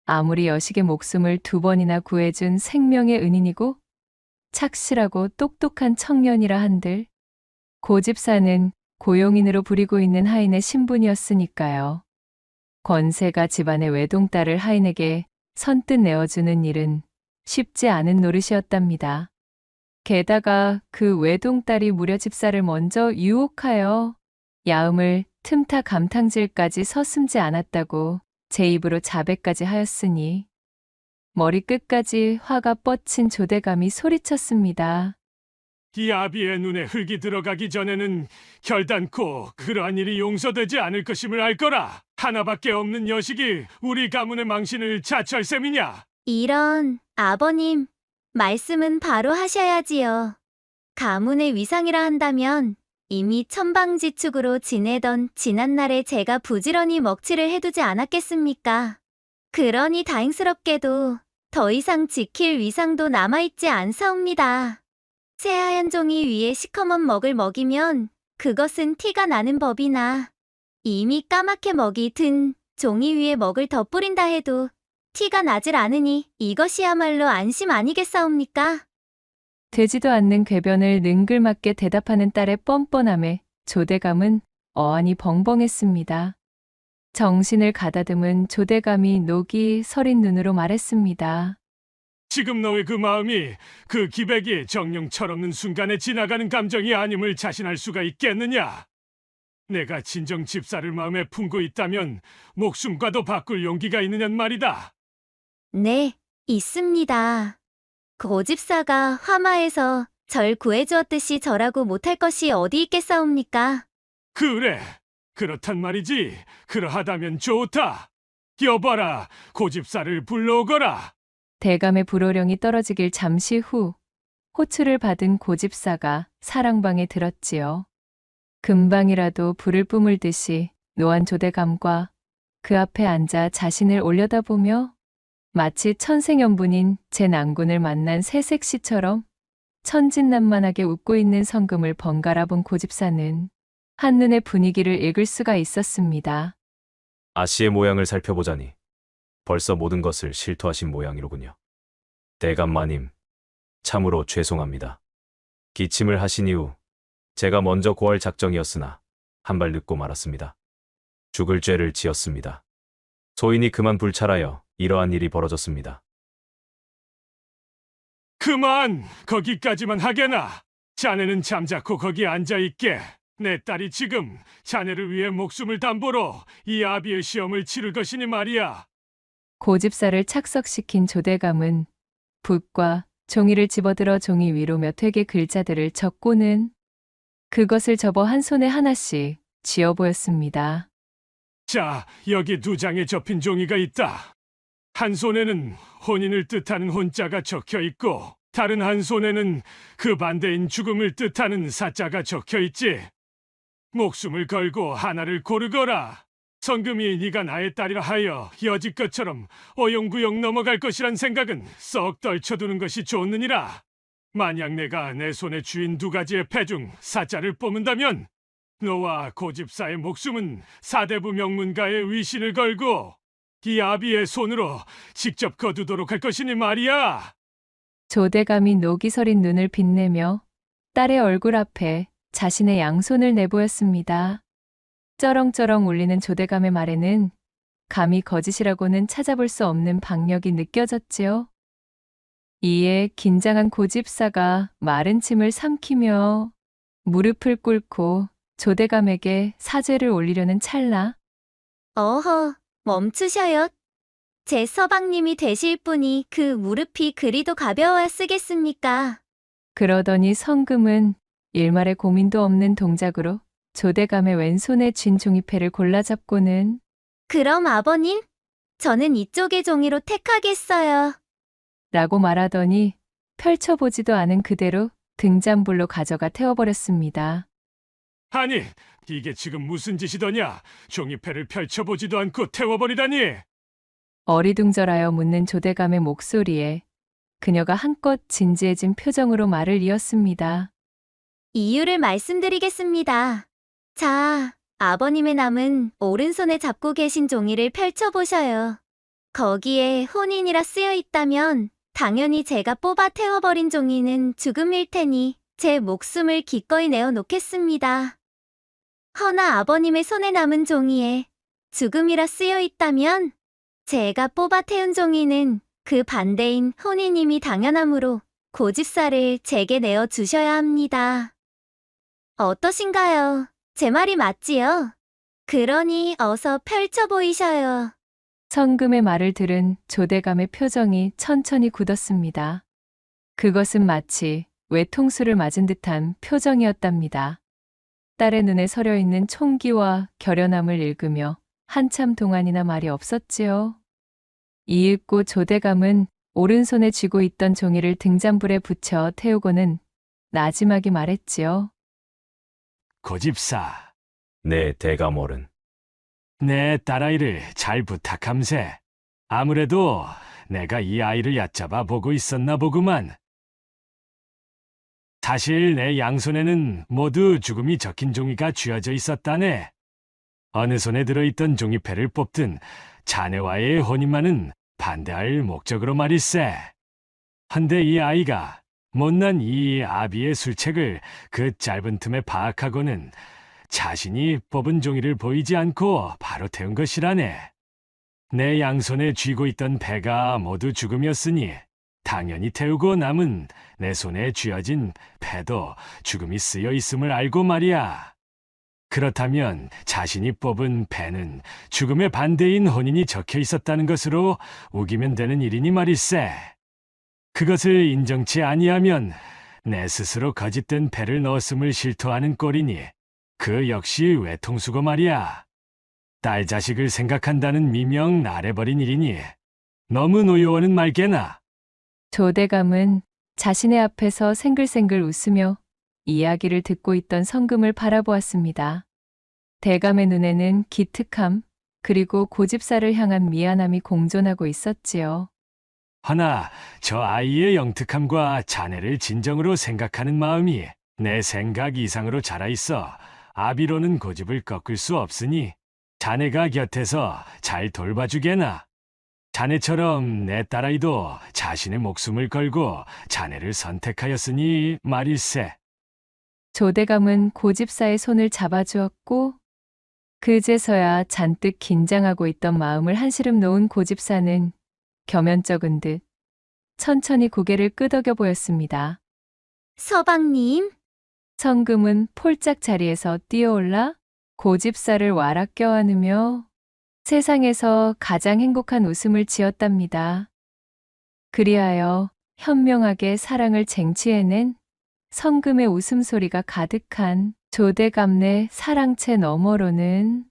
아무리 여식의 목숨을 2번이나 구해준 생명의 은인이고 착실하고 똑똑한 청년이라 한들 고집사는 고용인으로 부리고 있는 하인의 신분이었으니까요. 권세가 집안의 외동딸을 하인에게 선뜻 내어주는 일은 쉽지 않은 노릇이었답니다. 게다가 그 외동딸이 무려 집사를 먼저 유혹하여 야음을 틈타 감탕질까지 서슴지 않았다고 제 입으로 자백까지 하였으니 머리끝까지 화가 뻗친 조대감이 소리쳤습니다. 이 아비의 눈에 흙이 들어가기 전에는 결단코 그러한 일이 용서되지 않을 것임을 알 거라. 하나밖에 없는 여식이 우리 가문의 망신을 자처할 셈이냐? 이런, 아버님, 말씀은 바로 하셔야지요. 가문의 위상이라 한다면 이미 천방지축으로 지내던 지난날에 제가 부지런히 먹칠을 해두지 않았겠습니까? 그러니 다행스럽게도 더 이상 지킬 위상도 남아있지 않사옵니다. 새하얀 종이 위에 시커먼 먹을 먹이면 그것은 티가 나는 법이나 이미 까맣게 먹이 든 종이 위에 먹을 더 뿌린다 해도 티가 나질 않으니 이것이야말로 안심 아니겠사옵니까? 되지도 않는 궤변을 능글맞게 대답하는 딸의 뻔뻔함에 조대감은 어안이 벙벙했습니다. 정신을 가다듬은 조대감이 녹이 서린 눈으로 말했습니다. 지금 너의 그 마음이 그 기백이 정령 철없는 순간에 지나가는 감정이 아님을 자신할 수가 있겠느냐? 내가 진정 집사를 마음에 품고 있다면 목숨과도 바꿀 용기가 있느냔 말이다. 네, 있습니다. 고집사가 화마에서 절 구해주었듯이 절하고 못할 것이 어디 있겠사옵니까? 그래, 그렇단 말이지. 그러하다면 좋다. 여봐라, 고집사를 불러오거라. 대감의 불호령이 떨어지길 잠시 후 호출을 받은 고집사가 사랑방에 들었지요. 금방이라도 불을 뿜을 듯이 노한 조대감과 그 앞에 앉아 자신을 올려다보며 마치 천생연분인 제 낭군을 만난 새색시처럼 천진난만하게 웃고 있는 성금을 번갈아 본 고집사는 한눈에 분위기를 읽을 수가 있었습니다. 아씨의 모양을 살펴보자니 벌써 모든 것을 실토하신 모양이로군요. 대감마님, 참으로 죄송합니다. 기침을 하신 이후 제가 먼저 고할 작정이었으나 한 발 늦고 말았습니다. 죽을 죄를 지었습니다. 소인이 그만 불찰하여 이러한 일이 벌어졌습니다. 그만! 거기까지만 하게나! 자네는 잠자코 거기 앉아있게. 내 딸이 지금 자네를 위해 목숨을 담보로 이 아비의 시험을 치를 것이니 말이야. 고집사를 착석시킨 조대감은 붓과 종이를 집어들어 종이 위로 몇 획의 글자들을 적고는 그것을 접어 한 손에 하나씩 쥐어 보였습니다. 자, 여기 2장에 접힌 종이가 있다. 한 손에는 혼인을 뜻하는 혼자가 적혀 있고 다른 한 손에는 그 반대인 죽음을 뜻하는 사자가 적혀 있지. 목숨을 걸고 하나를 고르거라. 성금이 네가 나의 딸이라 하여 여지껏처럼 어영부영 넘어갈 것이란 생각은 썩 떨쳐두는 것이 좋느니라. 만약 내가 내 손에 쥐인 2가지의 패 중 사자를 뽑는다면 너와 고집사의 목숨은 사대부 명문가의 위신을 걸고 이 아비의 손으로 직접 거두도록 할 것이니 말이야. 조대감이 녹이 서린 눈을 빛내며 딸의 얼굴 앞에 자신의 양손을 내보였습니다. 쩌렁쩌렁 울리는 조대감의 말에는 감히 거짓이라고는 찾아볼 수 없는 박력이 느껴졌지요. 이에 긴장한 고집사가 마른 침을 삼키며 무릎을 꿇고 조대감에게 사죄를 올리려는 찰나 어허, 멈추셔요. 제 서방님이 되실 분이 그 무릎이 그리도 가벼워야 쓰겠습니까? 그러더니 성금은 일말의 고민도 없는 동작으로 조대감의 왼손에 쥔 종이패를 골라잡고는 그럼 아버님, 저는 이쪽의 종이로 택하겠어요. 라고 말하더니 펼쳐보지도 않은 그대로 등잔불로 가져가 태워버렸습니다. 아니, 이게 지금 무슨 짓이더냐? 종이패를 펼쳐보지도 않고 태워버리다니! 어리둥절하여 묻는 조대감의 목소리에 그녀가 한껏 진지해진 표정으로 말을 이었습니다. 이유를 말씀드리겠습니다. 자, 아버님의 남은 오른손에 잡고 계신 종이를 펼쳐보셔요. 거기에 혼인이라 쓰여 있다면 당연히 제가 뽑아 태워버린 종이는 죽음일 테니 제 목숨을 기꺼이 내어놓겠습니다. 허나 아버님의 손에 남은 종이에 죽음이라 쓰여 있다면 제가 뽑아 태운 종이는 그 반대인 혼인임이 당연하므로 고집사를 제게 내어주셔야 합니다. 어떠신가요? 제 말이 맞지요? 그러니 어서 펼쳐 보이셔요. 성금의 말을 들은 조대감의 표정이 천천히 굳었습니다. 그것은 마치 외통수를 맞은 듯한 표정이었답니다. 딸의 눈에 서려 있는 총기와 결연함을 읽으며 한참 동안이나 말이 없었지요. 이윽고 조대감은 오른손에 쥐고 있던 종이를 등잔불에 붙여 태우고는 나지막이 말했지요. 고집사, 네, 대감어른. 내 딸아이를 잘 부탁함세. 아무래도 내가 이 아이를 얕잡아 보고 있었나 보구만. 사실 내 양손에는 모두 죽음이 적힌 종이가 쥐어져 있었다네. 어느 손에 들어있던 종이패를 뽑든 자네와의 혼인만은 반대할 목적으로 말일세. 한데 이 아이가 못난 이 아비의 술책을 그 짧은 틈에 파악하고는 자신이 뽑은 종이를 보이지 않고 바로 태운 것이라네. 내 양손에 쥐고 있던 패가 모두 죽음이었으니 당연히 태우고 남은 내 손에 쥐어진 패도 죽음이 쓰여 있음을 알고 말이야. 그렇다면 자신이 뽑은 패는 죽음의 반대인 혼인이 적혀 있었다는 것으로 우기면 되는 일이니 말일세. 그것을 인정치 아니하면 내 스스로 거짓된 패를 넣었음을 실토하는 꼴이니 그 역시 외통수고 말이야. 딸 자식을 생각한다는 미명 나래버린 일이니 너무 노여워는 말게나. 조대감은 자신의 앞에서 생글생글 웃으며 이야기를 듣고 있던 성금을 바라보았습니다. 대감의 눈에는 기특함 그리고 고집사를 향한 미안함이 공존하고 있었지요. 허나 저 아이의 영특함과 자네를 진정으로 생각하는 마음이 내 생각 이상으로 자라있어 아비로는 고집을 꺾을 수 없으니 자네가 곁에서 잘 돌봐주게나. 자네처럼 내 딸아이도 자신의 목숨을 걸고 자네를 선택하였으니 말일세. 조대감은 고집사의 손을 잡아주었고 그제서야 잔뜩 긴장하고 있던 마음을 한시름 놓은 고집사는 겸연쩍은 듯 천천히 고개를 끄덕여 보였습니다. 서방님, 성금은 폴짝 자리에서 뛰어올라 고집사를 와락 껴안으며 세상에서 가장 행복한 웃음을 지었답니다. 그리하여 현명하게 사랑을 쟁취해낸 성금의 웃음소리가 가득한 조대감네 사랑채 너머로는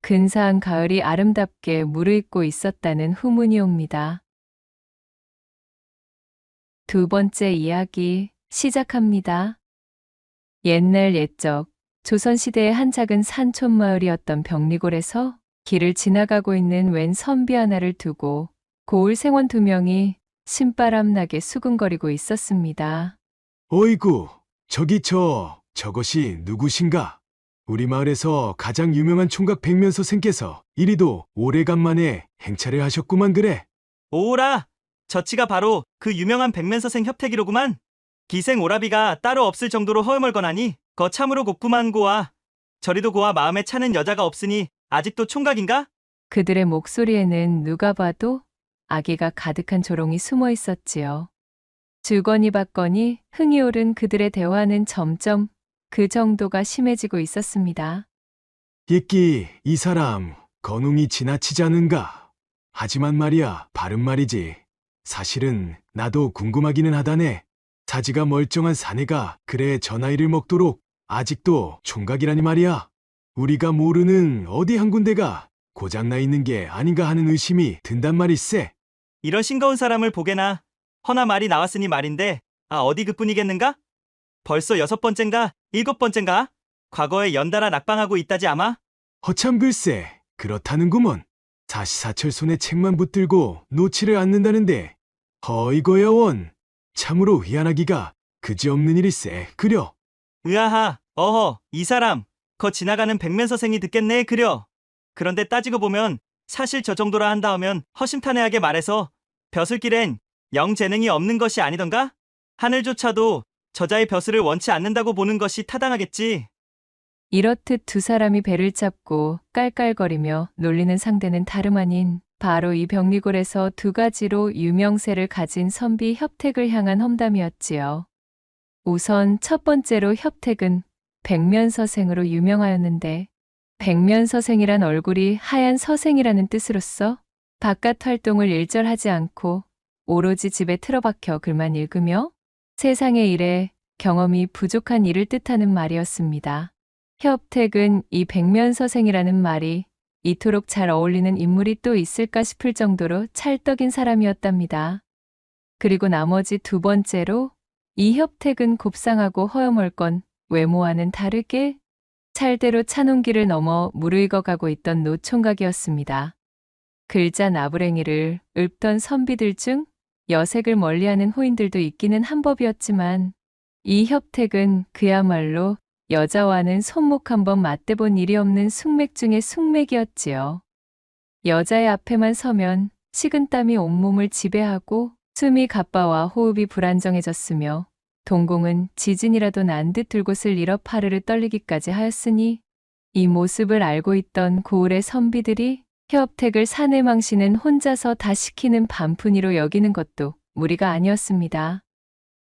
근사한 가을이 아름답게 무르익고 있었다는 후문이 옵니다. 두 번째 이야기 시작합니다. 옛날 옛적 조선시대의 한 작은 산촌 마을이었던 병리골에서 길을 지나가고 있는 웬 선비 하나를 두고 고을 생원 2명이 신바람 나게 수군거리고 있었습니다. 어이구, 저것이 누구신가? 우리 마을에서 가장 유명한 총각 백면 선생께서 이리도 오래간만에 행차를 하셨구만 그래. 오라! 저치가 바로 그 유명한 백면서생 협택이로구만. 기생 오라비가 따로 없을 정도로 허여멀건하니 거참으로 곱구만 고아. 저리도 고아 마음에 차는 여자가 없으니 아직도 총각인가? 그들의 목소리에는 누가 봐도 아기가 가득한 조롱이 숨어 있었지요. 주거니 받거니 흥이 오른 그들의 대화는 점점 그 정도가 심해지고 있었습니다. 이끼, 이 사람 건웅이 지나치지 않은가? 하지만 말이야, 바른 말이지. 사실은 나도 궁금하기는 하다네. 사지가 멀쩡한 사내가 그래 저 나이를 먹도록 아직도 총각이라니 말이야. 우리가 모르는 어디 한 군데가 고장나 있는 게 아닌가 하는 의심이 든단 말일세. 이런 싱거운 사람을 보게나 허나 말이 나왔으니 말인데 어디 그뿐이겠는가? 벌써 6번째인가 7번째인가? 과거에 연달아 낙방하고 있다지 아마? 허참 글쎄, 그렇다는구먼. 사시사철 손에 책만 붙들고 놓지를 않는다는데, 허이거야 원. 참으로 희한하기가 그지없는 일일세, 그려. 으아하, 어허, 이 사람, 거 지나가는 백면서생이 듣겠네, 그려. 그런데 따지고 보면 사실 저 정도라 한다 하면 허심탄회하게 말해서 벼슬길엔 영 재능이 없는 것이 아니던가? 하늘조차도 저자의 벼슬을 원치 않는다고 보는 것이 타당하겠지. 이렇듯 두 사람이 배를 잡고 깔깔거리며 놀리는 상대는 다름 아닌 바로 이 병리골에서 두 가지로 유명세를 가진 선비 협택을 향한 험담이었지요. 우선 첫 번째로 협택은 백면서생으로 유명하였는데, 백면서생이란 얼굴이 하얀 서생이라는 뜻으로서 바깥 활동을 일절하지 않고 오로지 집에 틀어박혀 글만 읽으며 세상의 일에 경험이 부족한 일을 뜻하는 말이었습니다. 협택은 이 백면서생이라는 말이 이토록 잘 어울리는 인물이 또 있을까 싶을 정도로 찰떡인 사람이었답니다. 그리고 나머지 두 번째로 이 협택은 곱상하고 허여멀건 외모와는 다르게 찰대로 찬홍기를 넘어 무르익어가고 있던 노총각이었습니다. 글자 나부랭이를 읊던 선비들 중 여색을 멀리하는 호인들도 있기는 한 법이었지만 이 협택은 그야말로 여자와는 손목 한번 맞대본 일이 없는 숙맥 중의 숙맥이었지요. 여자의 앞에만 서면 식은땀이 온몸을 지배하고 숨이 가빠와 호흡이 불안정해졌으며 동공은 지진이라도 난 듯 들곳을 잃어 파르르 떨리기까지 하였으니 이 모습을 알고 있던 고을의 선비들이 협택을 사내 망신은 혼자서 다 시키는 반푼이로 여기는 것도 무리가 아니었습니다.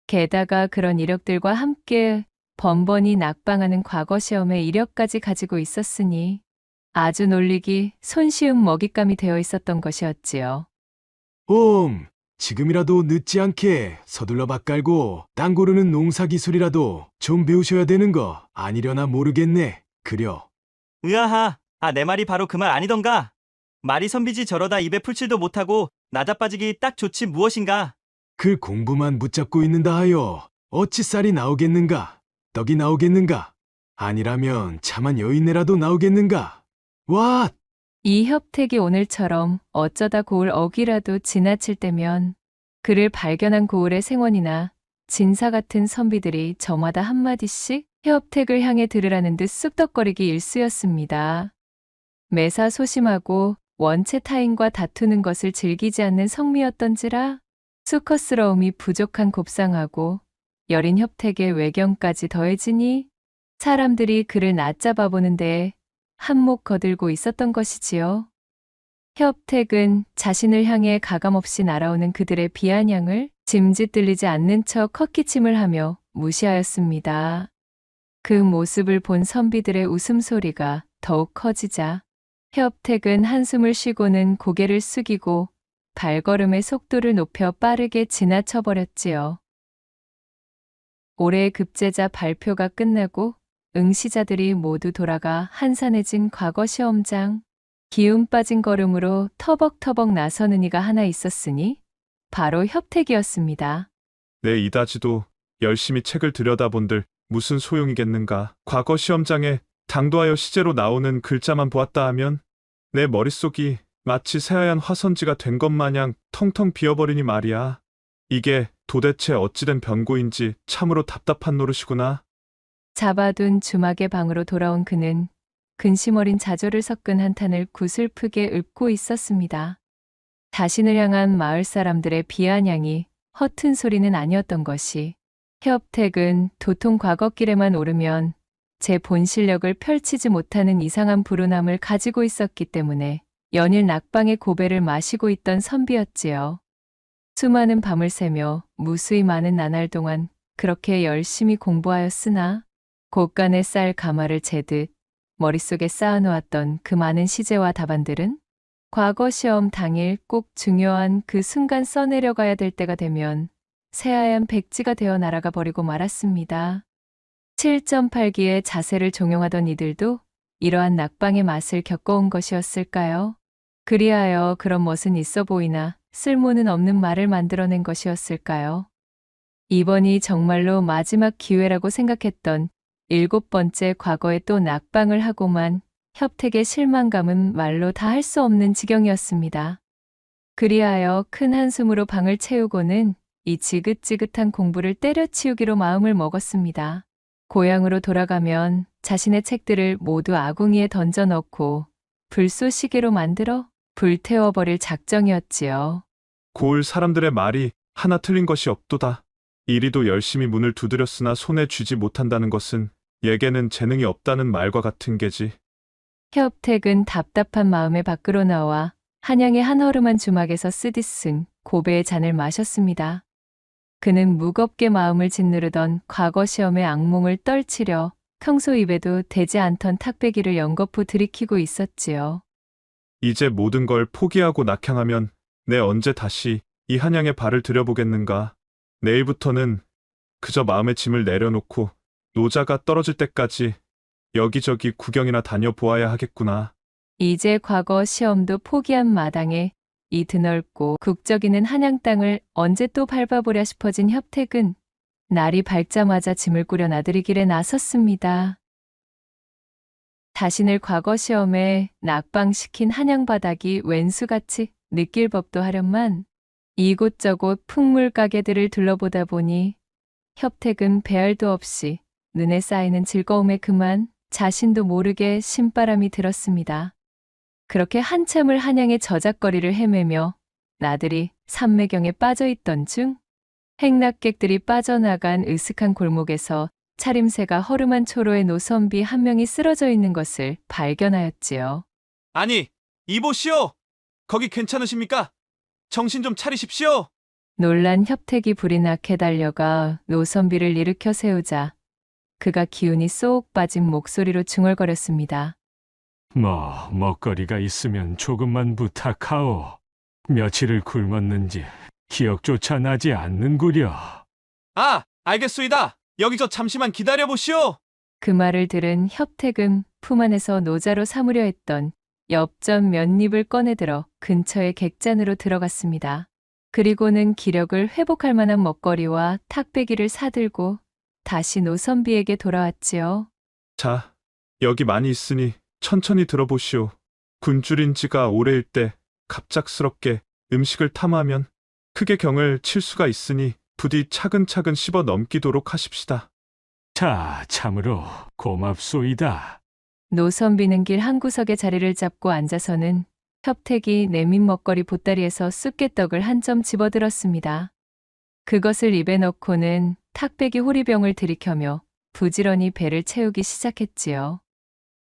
게다가 그런 이력들과 함께 번번이 낙방하는 과거 시험의 이력까지 가지고 있었으니 아주 놀리기 손쉬운 먹잇감이 되어 있었던 것이었지요. 지금이라도 늦지 않게 서둘러 밭 갈고 땅 고르는 농사 기술이라도 좀 배우셔야 되는 거 아니려나 모르겠네, 그려. 으아하, 내 말이 바로 그 말 아니던가? 말이 선비지 저러다 입에 풀칠도 못하고 나자빠지기 딱 좋지 무엇인가? 그 공부만 붙잡고 있는다 하여 어찌 쌀이 나오겠는가? 떡이 나오겠는가? 아니라면 차만 여인네라도 나오겠는가? 와! 이 협택이 오늘처럼 어쩌다 고을 어귀라도 지나칠 때면 그를 발견한 고을의 생원이나 진사 같은 선비들이 저마다 한마디씩 협택을 향해 들으라는 듯 쑥덕거리기 일쑤였습니다. 매사 소심하고 원체 타인과 다투는 것을 즐기지 않는 성미였던지라 수컷스러움이 부족한 곱상하고 여린 협택의 외경까지 더해지니 사람들이 그를 낮잡아 보는 데에 한몫 거들고 있었던 것이지요. 협택은 자신을 향해 가감없이 날아오는 그들의 비아냥을 짐짓 들리지 않는 척 헛기침을 하며 무시하였습니다. 그 모습을 본 선비들의 웃음소리가 더욱 커지자 협택은 한숨을 쉬고는 고개를 숙이고 발걸음의 속도를 높여 빠르게 지나쳐버렸지요. 올해의 급제자 발표가 끝나고 응시자들이 모두 돌아가 한산해진 과거 시험장, 기운 빠진 걸음으로 터벅터벅 나서는 이가 하나 있었으니 바로 협택이었습니다. 내 이다지도 열심히 책을 들여다본들 무슨 소용이겠는가. 과거 시험장에 당도하여 시제로 나오는 글자만 보았다 하면 내 머릿속이 마치 새하얀 화선지가 된 것 마냥 텅텅 비어버리니 말이야. 이게 도대체 어찌된 변고인지 참으로 답답한 노릇이구나. 잡아둔 주막의 방으로 돌아온 그는 근심 어린 좌절을 섞은 한탄을 구슬프게 읊고 있었습니다. 자신을 향한 마을 사람들의 비아냥이 허튼 소리는 아니었던 것이, 협택은 도통 과거길에만 오르면 제 본 실력을 펼치지 못하는 이상한 불운함을 가지고 있었기 때문에 연일 낙방의 고배를 마시고 있던 선비였지요. 수많은 밤을 새며 무수히 많은 나날 동안 그렇게 열심히 공부하였으나 곳간에 쌀 가마를 재듯 머릿속에 쌓아놓았던 그 많은 시제와 답안들은 과거 시험 당일 꼭 중요한 그 순간 써내려가야 될 때가 되면 새하얀 백지가 되어 날아가 버리고 말았습니다. 7.8기의 자세를 종용하던 이들도 이러한 낙방의 맛을 겪어온 것이었을까요? 그리하여 그런 멋은 있어 보이나 쓸모는 없는 말을 만들어낸 것이었을까요? 이번이 정말로 마지막 기회라고 생각했던 7번째 과거에 또 낙방을 하고만 협택의 실망감은 말로 다 할 수 없는 지경이었습니다. 그리하여 큰 한숨으로 방을 채우고는 이 지긋지긋한 공부를 때려치우기로 마음을 먹었습니다. 고향으로 돌아가면 자신의 책들을 모두 아궁이에 던져 넣고 불쏘시개로 만들어 불태워버릴 작정이었지요. 고을 사람들의 말이 하나 틀린 것이 없도다. 이리도 열심히 문을 두드렸으나 손에 쥐지 못한다는 것은 예게는 재능이 없다는 말과 같은 게지. 협택은 답답한 마음에 밖으로 나와 한양의 한허름한 주막에서 쓰디쓴 고배의 잔을 마셨습니다. 그는 무겁게 마음을 짓누르던 과거 시험의 악몽을 떨치려 평소 입에도 대지 않던 탁배기를 연거푸 들이키고 있었지요. 이제 모든 걸 포기하고 낙향하면 내 언제 다시 이 한양에 발을 들여보겠는가. 내일부터는 그저 마음의 짐을 내려놓고 노자가 떨어질 때까지 여기저기 구경이나 다녀보아야 하겠구나. 이제 과거 시험도 포기한 마당에 이 드넓고 국적이는 한양 땅을 언제 또 밟아보랴 싶어진 협택은 날이 밝자마자 짐을 꾸려 나들이 길에 나섰습니다. 자신을 과거 시험에 낙방시킨 한양 바닥이 웬수같이 느낄 법도 하련만 이곳저곳 풍물 가게들을 둘러보다 보니 협택은 배알도 없이 눈에 쌓이는 즐거움에 그만 자신도 모르게 신바람이 들었습니다. 그렇게 한참을 한양의 저작거리를 헤매며 나들이 삼매경에 빠져있던 중 행락객들이 빠져나간 으슥한 골목에서 차림새가 허름한 초로의 노선비 한 명이 쓰러져 있는 것을 발견하였지요. 아니, 이보시오! 거기 괜찮으십니까? 정신 좀 차리십시오! 놀란 협택이 불이 나게 달려가 노선비를 일으켜 세우자 그가 기운이 쏙 빠진 목소리로 중얼거렸습니다. 먹거리가 있으면 조금만 부탁하오. 며칠을 굶었는지 기억조차 나지 않는구려. 아, 알겠소이다. 여기서 잠시만 기다려보시오. 그 말을 들은 협택은 품 안에서 노자로 삼으려 했던 엽전 몇 입을 꺼내들어 근처의 객잔으로 들어갔습니다. 그리고는 기력을 회복할 만한 먹거리와 탁배기를 사들고 다시 노선비에게 돌아왔지요. 자, 여기 많이 있으니 천천히 들어보시오. 굶주린 지가 오래일 때 갑작스럽게 음식을 탐하면 크게 경을 칠 수가 있으니 부디 차근차근 씹어 넘기도록 하십시다. 자, 참으로 고맙소이다. 노선비는 길 한 구석에 자리를 잡고 앉아서는 협택이 내민 먹거리 보따리에서 쑥개떡을 한 점 집어들었습니다. 그것을 입에 넣고는 탁배기 호리병을 들이켜며 부지런히 배를 채우기 시작했지요.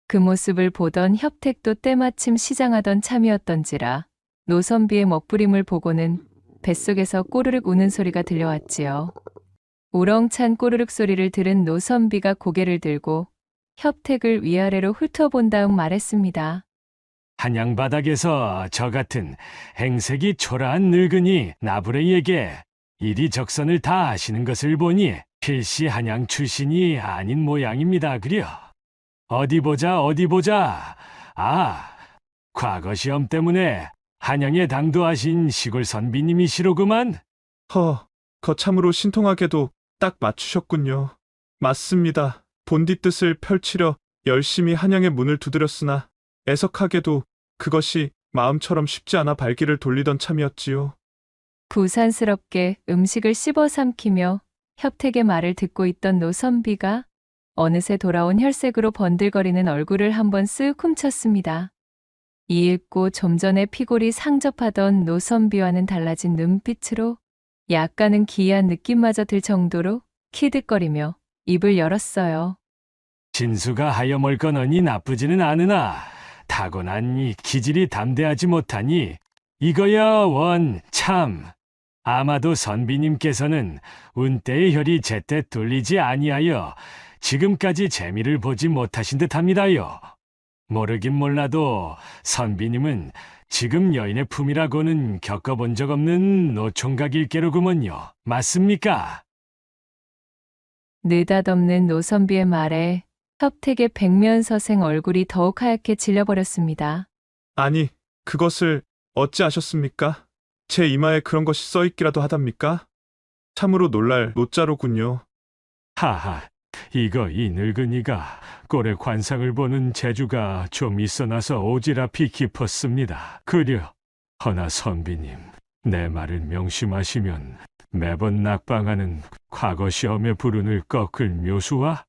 그 모습을 보던 협택도 때마침 시장하던 참이었던지라 노선비의 먹부림을 보고는 뱃속에서 꼬르륵 우는 소리가 들려왔지요. 우렁찬 꼬르륵 소리를 들은 노선비가 고개를 들고 협택을 위아래로 훑어본 다음 말했습니다. 한양 바닥에서 저 같은 행색이 초라한 늙은이 나부레에게 이리적선을 다 아시는 것을 보니 필시 한양 출신이 아닌 모양입니다. 그려. 어디 보자. 아, 과거 시험 때문에 한양에 당도하신 시골 선비님이시로구만. 거참으로 신통하게도 딱 맞추셨군요. 맞습니다. 본디 뜻을 펼치려 열심히 한양의 문을 두드렸으나 애석하게도 그것이 마음처럼 쉽지 않아 발길을 돌리던 참이었지요. 부산스럽게 음식을 씹어 삼키며 협택의 말을 듣고 있던 노선비가 어느새 돌아온 혈색으로 번들거리는 얼굴을 한번 쓱 훔쳤습니다. 이윽고 좀 전에 피골이 상접하던 노선비와는 달라진 눈빛으로 약간은 기이한 느낌마저 들 정도로 키득거리며 입을 열었어요. 진수가 하여멀거너니 나쁘지는 않으나 타고난 이 기질이 담대하지 못하니 이거야 원 참. 아마도 선비님께서는 운때의 혈이 제때 뚫리지 아니하여 지금까지 재미를 보지 못하신 듯합니다요. 모르긴 몰라도 선비님은 지금 여인의 품이라고는 겪어본 적 없는 노총각 일개로구먼요. 맞습니까? 느닷없는 노선비의 말에 협택의 백면서생 얼굴이 더욱 하얗게 질려버렸습니다. 아니, 그것을 어찌 아셨습니까? 제 이마에 그런 것이 써있기라도 하답니까? 참으로 놀랄 노자로군요. 하하, 이 늙은이가 꼴의 관상을 보는 재주가 좀 있어나서 오지랖이 깊었습니다. 허나 선비님, 내 말을 명심하시면 매번 낙방하는 과거 시험의 불운을 꺾을 묘수와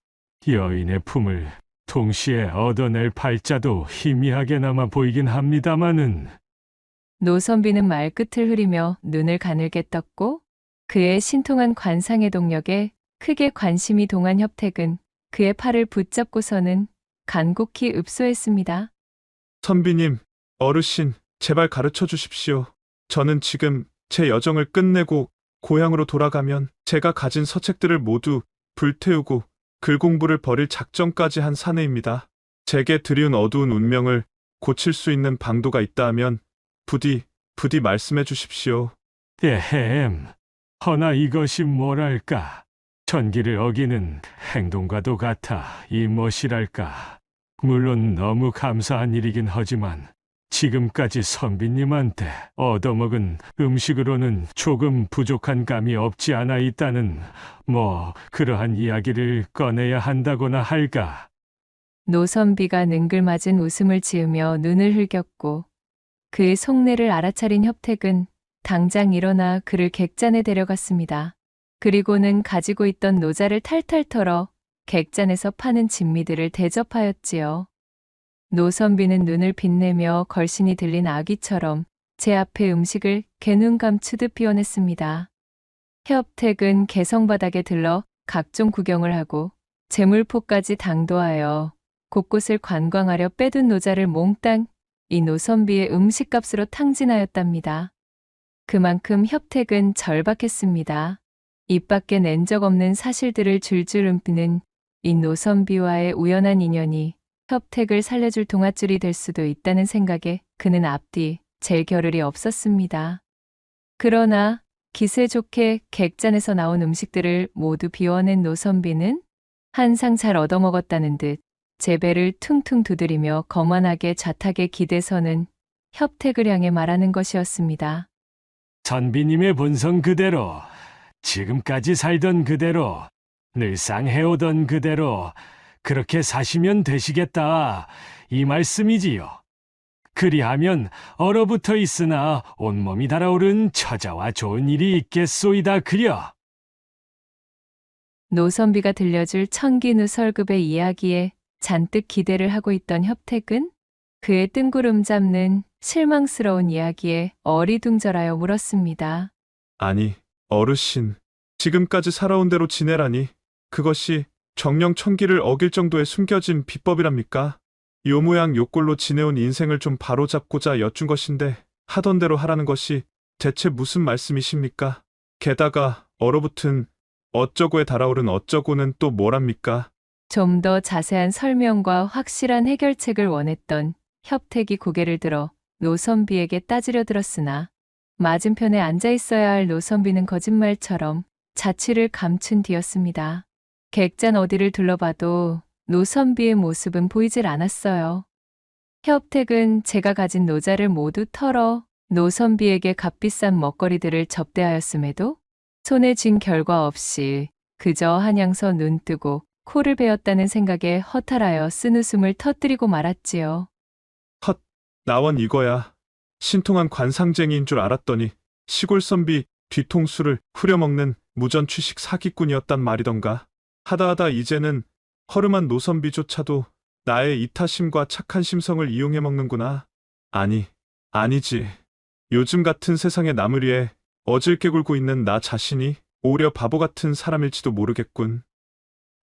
여인의 품을 동시에 얻어낼 팔자도 희미하게나마 보이긴 합니다마는 노선비는 말끝을 흐리며 눈을 가늘게 떴고 그의 신통한 관상의 동력에 크게 관심이 동한 협택은 그의 팔을 붙잡고서는 간곡히 읍소했습니다. 선비님, 어르신, 제발 가르쳐 주십시오. 저는 지금 제 여정을 끝내고 고향으로 돌아가면 제가 가진 서책들을 모두 불태우고 글 공부를 버릴 작정까지 한 사내입니다. 제게 드리운 어두운 운명을 고칠 수 있는 방도가 있다 하면 부디 말씀해 주십시오. 에헴, 허나 이것이 뭐랄까. 천기를 어기는 행동과도 같아 이 무엇이랄까. 물론 너무 감사한 일이긴 하지만 지금까지 선비님한테 얻어먹은 음식으로는 조금 부족한 감이 없지 않아 있다는 그러한 이야기를 꺼내야 한다거나 할까. 노선비가 능글맞은 웃음을 지으며 눈을 흘겼고 그의 속내를 알아차린 협택은 당장 일어나 그를 객잔에 데려갔습니다. 그리고는 가지고 있던 노자를 탈탈 털어 객잔에서 파는 진미들을 대접하였지요. 노선비는 눈을 빛내며 걸신이 들린 아기처럼 제 앞에 음식을 개눈 감추듯 비워냈습니다. 협택은 개성바닥에 들러 각종 구경을 하고 재물포까지 당도하여 곳곳을 관광하려 빼둔 노자를 몽땅 이 노선비의 음식값으로 탕진하였답니다. 그만큼 협택은 절박했습니다. 입 밖에 낸 적 없는 사실들을 줄줄 읊는 이 노선비와의 우연한 인연이 협택을 살려줄 동아줄이 될 수도 있다는 생각에 그는 앞뒤 잴 겨를이 없었습니다. 그러나 기세 좋게 객잔에서 나온 음식들을 모두 비워낸 노선비는 한 상 잘 얻어먹었다는 듯 제 배를 퉁퉁 두드리며 거만하게 좌탁에 기대서는 협택을 향해 말하는 것이었습니다. 선비님의 본성 그대로, 지금까지 살던 그대로, 늘상 해오던 그대로 그렇게 사시면 되시겠다, 이 말씀이지요. 그리하면 얼어붙어 있으나 온몸이 달아오른 처자와 좋은 일이 있겠소이다 그려. 노선비가 들려줄 천기누 설급의 이야기에 잔뜩 기대를 하고 있던 협택은 그의 뜬구름 잡는 실망스러운 이야기에 어리둥절하여 물었습니다. 아니, 어르신, 지금까지 살아온 대로 지내라니 그것이 정령 천기를 어길 정도의 숨겨진 비법이랍니까? 요 모양 요 꼴로 지내온 인생을 좀 바로잡고자 여쭌 것인데 하던 대로 하라는 것이 대체 무슨 말씀이십니까? 게다가 얼어붙은 어쩌고에 달아오른 어쩌고는 또 뭐랍니까? 좀 더 자세한 설명과 확실한 해결책을 원했던 협택이 고개를 들어 노선비에게 따지려 들었으나 맞은편에 앉아 있어야 할 노선비는 거짓말처럼 자취를 감춘 뒤였습니다. 객잔 어디를 둘러봐도 노선비의 모습은 보이질 않았어요. 협택은 제가 가진 노자를 모두 털어 노선비에게 값비싼 먹거리들을 접대하였음에도 손에 쥔 결과 없이 그저 한양서 눈뜨고 코를 베었다는 생각에 허탈하여 쓴웃음을 터뜨리고 말았지요. 나원 이거야. 신통한 관상쟁이인 줄 알았더니 시골 선비 뒤통수를 후려먹는 무전취식 사기꾼이었단 말이던가. 하다하다 이제는 허름한 노선비조차도 나의 이타심과 착한 심성을 이용해 먹는구나. 아니지. 요즘 같은 세상에 남을 위해 어질게 굴고 있는 나 자신이 오히려 바보 같은 사람일지도 모르겠군.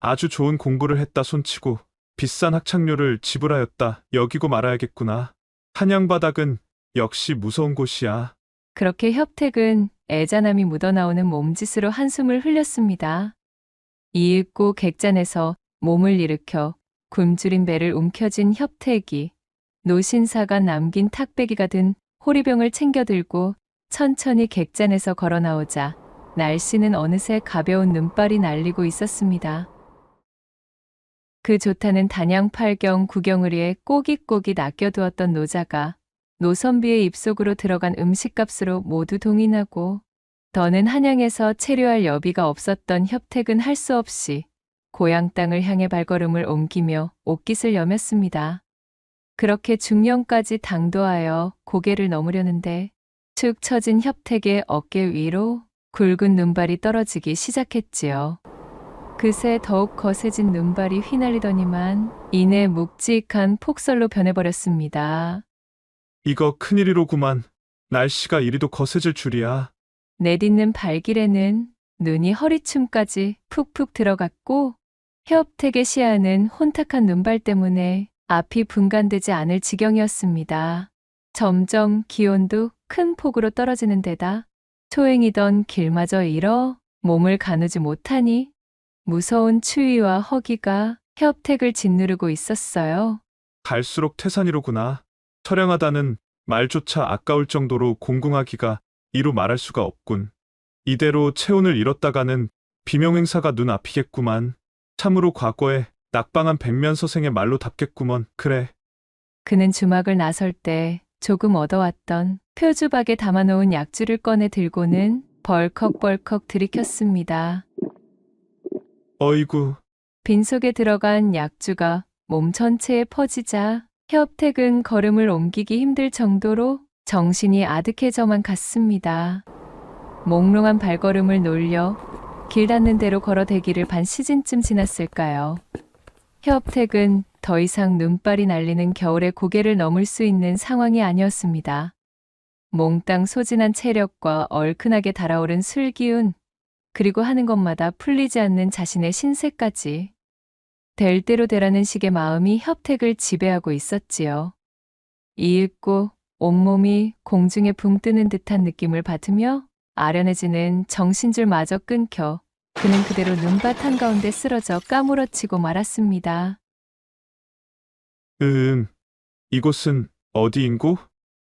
아주 좋은 공부를 했다 손치고 비싼 학창료를 지불하였다 여기고 말아야겠구나. 한양바닥은 역시 무서운 곳이야. 그렇게 협택은 애잔함이 묻어나오는 몸짓으로 한숨을 흘렸습니다. 이윽고 객잔에서 몸을 일으켜 굶주린 배를 움켜쥔 협택이 노신사가 남긴 탁배기가 든 호리병을 챙겨 들고 천천히 객잔에서 걸어 나오자 날씨는 어느새 가벼운 눈발이 날리고 있었습니다. 그 좋다는 단양팔경 구경을 위해 꼬깃꼬깃 아껴두었던 노자가 노선비의 입속으로 들어간 음식값으로 모두 동인하고 더는 한양에서 체류할 여비가 없었던 협택은 할 수 없이 고향 땅을 향해 발걸음을 옮기며 옷깃을 여몄습니다. 그렇게 중년까지 당도하여 고개를 넘으려는데 축 처진 협택의 어깨 위로 굵은 눈발이 떨어지기 시작했지요. 그새 더욱 거세진 눈발이 휘날리더니만 이내 묵직한 폭설로 변해버렸습니다. 이거 큰일이로구만. 날씨가 이리도 거세질 줄이야. 내딛는 발길에는 눈이 허리춤까지 푹푹 들어갔고 협택의 시야는 혼탁한 눈발 때문에 앞이 분간되지 않을 지경이었습니다. 점점 기온도 큰 폭으로 떨어지는 데다 초행이던 길마저 잃어 몸을 가누지 못하니 무서운 추위와 허기가 협택을 짓누르고 있었어요. 갈수록 태산이로구나. 처량하다는 말조차 아까울 정도로 공궁하기가 이루 말할 수가 없군. 이대로 체온을 잃었다가는 비명행사가 눈앞이겠구만. 참으로 과거에 낙방한 백면서생의 말로 답겠구먼. 그래. 그는 주막을 나설 때 조금 얻어왔던 표주박에 담아놓은 약주를 꺼내 들고는 벌컥벌컥 들이켰습니다. 어이구, 빈속에 들어간 약주가 몸 전체에 퍼지자 협택은 걸음을 옮기기 힘들 정도로 정신이 아득해져만 갔습니다. 몽롱한 발걸음을 놀려 길 닿는 대로 걸어대기를 반 시즌쯤 지났을까요? 협택은 더 이상 눈발이 날리는 겨울의 고개를 넘을 수 있는 상황이 아니었습니다. 몽땅 소진한 체력과 얼큰하게 달아오른 술기운, 그리고 하는 것마다 풀리지 않는 자신의 신세까지 될 대로 되라는 식의 마음이 협택을 지배하고 있었지요. 이윽고 온몸이 공중에 붕 뜨는 듯한 느낌을 받으며 아련해지는 정신줄마저 끊겨 그는 그대로 눈밭 한가운데 쓰러져 까무러치고 말았습니다. 이곳은 어디인고?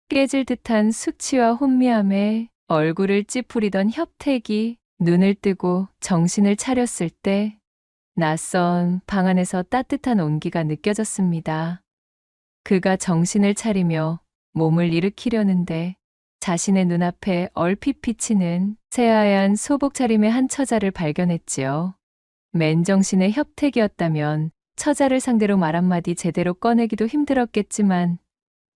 깨질 듯한 숙취와 혼미함에 얼굴을 찌푸리던 협택이 눈을 뜨고 정신을 차렸을 때 낯선 방 안에서 따뜻한 온기가 느껴졌습니다. 그가 정신을 차리며 몸을 일으키려는데 자신의 눈앞에 얼핏 비치는 새하얀 소복 차림의 한 처자를 발견했지요. 맨정신의 협택이었다면 처자를 상대로 말 한마디 제대로 꺼내기도 힘들었겠지만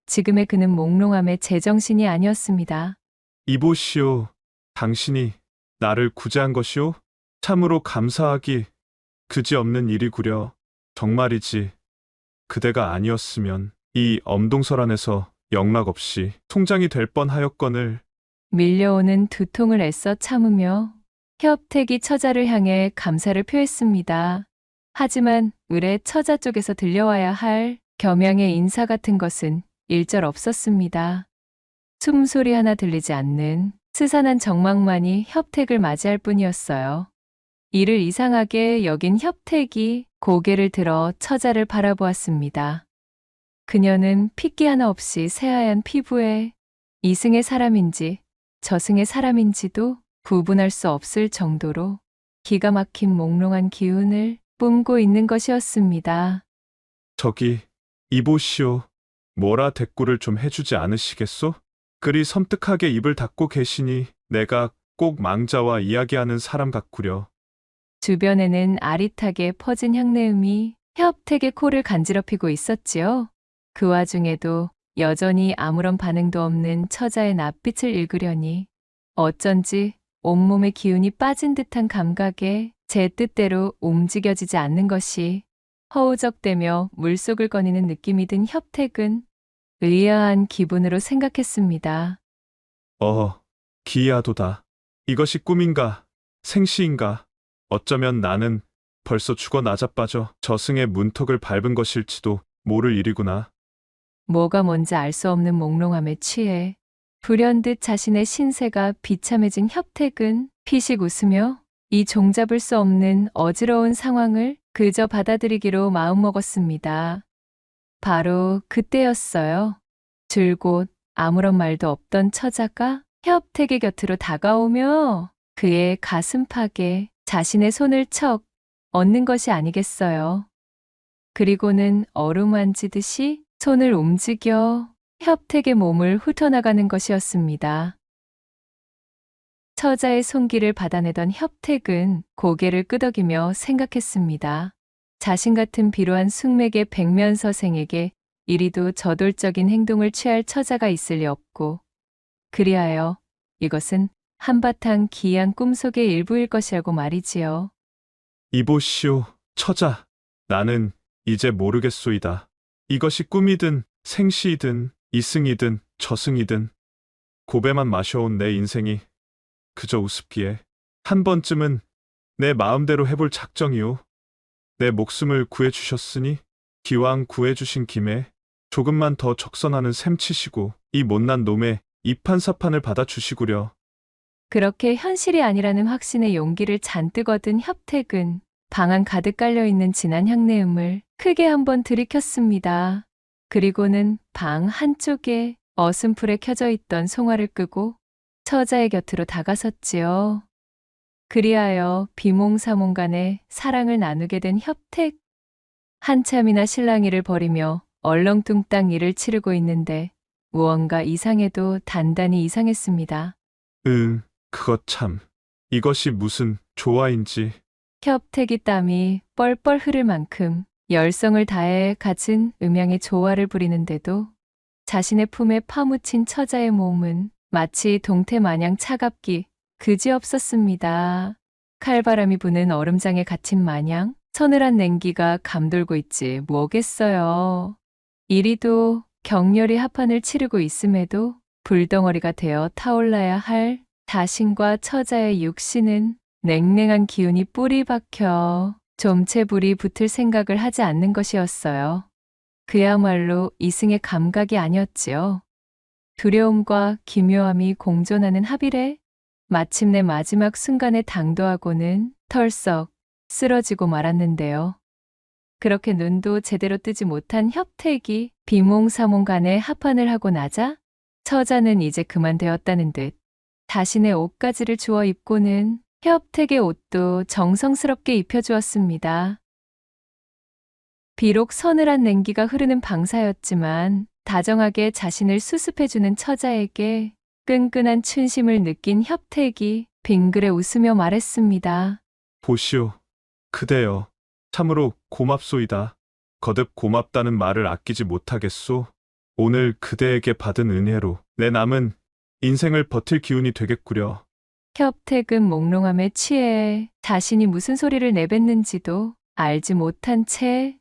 지금의 그는 몽롱함에 제정신이 아니었습니다. 이보시오. 당신이 나를 구제한 것이오? 참으로 감사하기 그지없는 일이구려. 정말이지. 그대가 아니었으면 이 엄동설 안에서 영락없이 통장이 될 뻔하였거늘. 밀려오는 두통을 애써 참으며 협택이 처자를 향해 감사를 표했습니다. 하지만 의뢰 처자 쪽에서 들려와야 할 겸양의 인사 같은 것은 일절 없었습니다. 숨소리 하나 들리지 않는 스산한 정막만이 협택을 맞이할 뿐이었어요. 이를 이상하게 여긴 협택이 고개를 들어 처자를 바라보았습니다. 그녀는 핏기 하나 없이 새하얀 피부에 이승의 사람인지 저승의 사람인지도 구분할 수 없을 정도로 기가 막힌 몽롱한 기운을 뿜고 있는 것이었습니다. 저기, 이보시오. 뭐라 대꾸를 좀 해주지 않으시겠소? 그리 섬뜩하게 입을 닫고 계시니 내가 꼭 망자와 이야기하는 사람 같구려. 주변에는 아릿하게 퍼진 향내음이 협택의 코를 간지럽히고 있었지요. 그 와중에도 여전히 아무런 반응도 없는 처자의 낯빛을 읽으려니 어쩐지 온몸의 기운이 빠진 듯한 감각에 제 뜻대로 움직여지지 않는 것이 허우적대며 물속을 거니는 느낌이 든 협택은 의아한 기분으로 생각했습니다. 기이하도다. 이것이 꿈인가, 생시인가? 어쩌면 나는 벌써 죽어 나자빠져 저승의 문턱을 밟은 것일지도 모를 일이구나. 뭐가 뭔지 알 수 없는 몽롱함에 취해 불현듯 자신의 신세가 비참해진 협택은 피식 웃으며 이 종잡을 수 없는 어지러운 상황을 그저 받아들이기로 마음먹었습니다. 바로 그때였어요. 줄곧 아무런 말도 없던 처자가 협택의 곁으로 다가오며 그의 가슴팍에 자신의 손을 척 얹는 것이 아니겠어요. 그리고는 어루만지듯이 손을 움직여 협택의 몸을 훑어나가는 것이었습니다. 처자의 손길을 받아내던 협택은 고개를 끄덕이며 생각했습니다. 자신 같은 비루한 숙맥의 백면서생에게 이리도 저돌적인 행동을 취할 처자가 있을 리 없고, 그리하여 이것은 한바탕 기이한 꿈속의 일부일 것이라고 말이지요. 이보시오, 처자. 나는 이제 모르겠소이다. 이것이 꿈이든 생시이든 이승이든 저승이든 고배만 마셔온 내 인생이 그저 우습기에 한 번쯤은 내 마음대로 해볼 작정이오. 내 목숨을 구해주셨으니 기왕 구해주신 김에 조금만 더 적선하는 셈 치시고 이 못난 놈의 이판사판을 받아주시구려. 그렇게 현실이 아니라는 확신의 용기를 잔뜩 얻은 협택은 방 안 가득 깔려있는 진한 향내음을 크게 한번 들이켰습니다. 그리고는 방 한쪽에 어슴풀에 켜져 있던 송화를 끄고 처자의 곁으로 다가섰지요. 그리하여 비몽사몽 간에 사랑을 나누게 된 협택. 한참이나 실랑이를 벌이며 얼렁뚱땅 일을 치르고 있는데 무언가 이상해도 단단히 이상했습니다. 그것 참. 이것이 무슨 조화인지. 협택이 땀이 뻘뻘 흐를 만큼 열성을 다해 갖은 음양의 조화를 부리는데도 자신의 품에 파묻힌 처자의 몸은 마치 동태 마냥 차갑기 그지없었습니다. 칼바람이 부는 얼음장에 갇힌 마냥 서늘한 냉기가 감돌고 있지 뭐겠어요. 이리도 격렬히 합판을 치르고 있음에도 불덩어리가 되어 타올라야 할 자신과 처자의 육신은 냉랭한 기운이 뿌리 박혀 좀채불이 붙을 생각을 하지 않는 것이었어요. 그야말로 이승의 감각이 아니었지요. 두려움과 기묘함이 공존하는 합일에 마침내 마지막 순간에 당도하고는 털썩 쓰러지고 말았는데요. 그렇게 눈도 제대로 뜨지 못한 협택이 비몽사몽 간에 합판을 하고 나자 처자는 이제 그만 되었다는 듯 자신의 옷가지를 주워 입고는 협택의 옷도 정성스럽게 입혀주었습니다. 비록 서늘한 냉기가 흐르는 방사였지만 다정하게 자신을 수습해주는 처자에게 끈끈한 춘심을 느낀 협택이 빙그레 웃으며 말했습니다. 보시오. 그대여. 참으로 고맙소이다. 거듭 고맙다는 말을 아끼지 못하겠소. 오늘 그대에게 받은 은혜로 내 남은 인생을 버틸 기운이 되겠구려. 협택은 몽롱함에 취해 자신이 무슨 소리를 내뱉는지도 알지 못한 채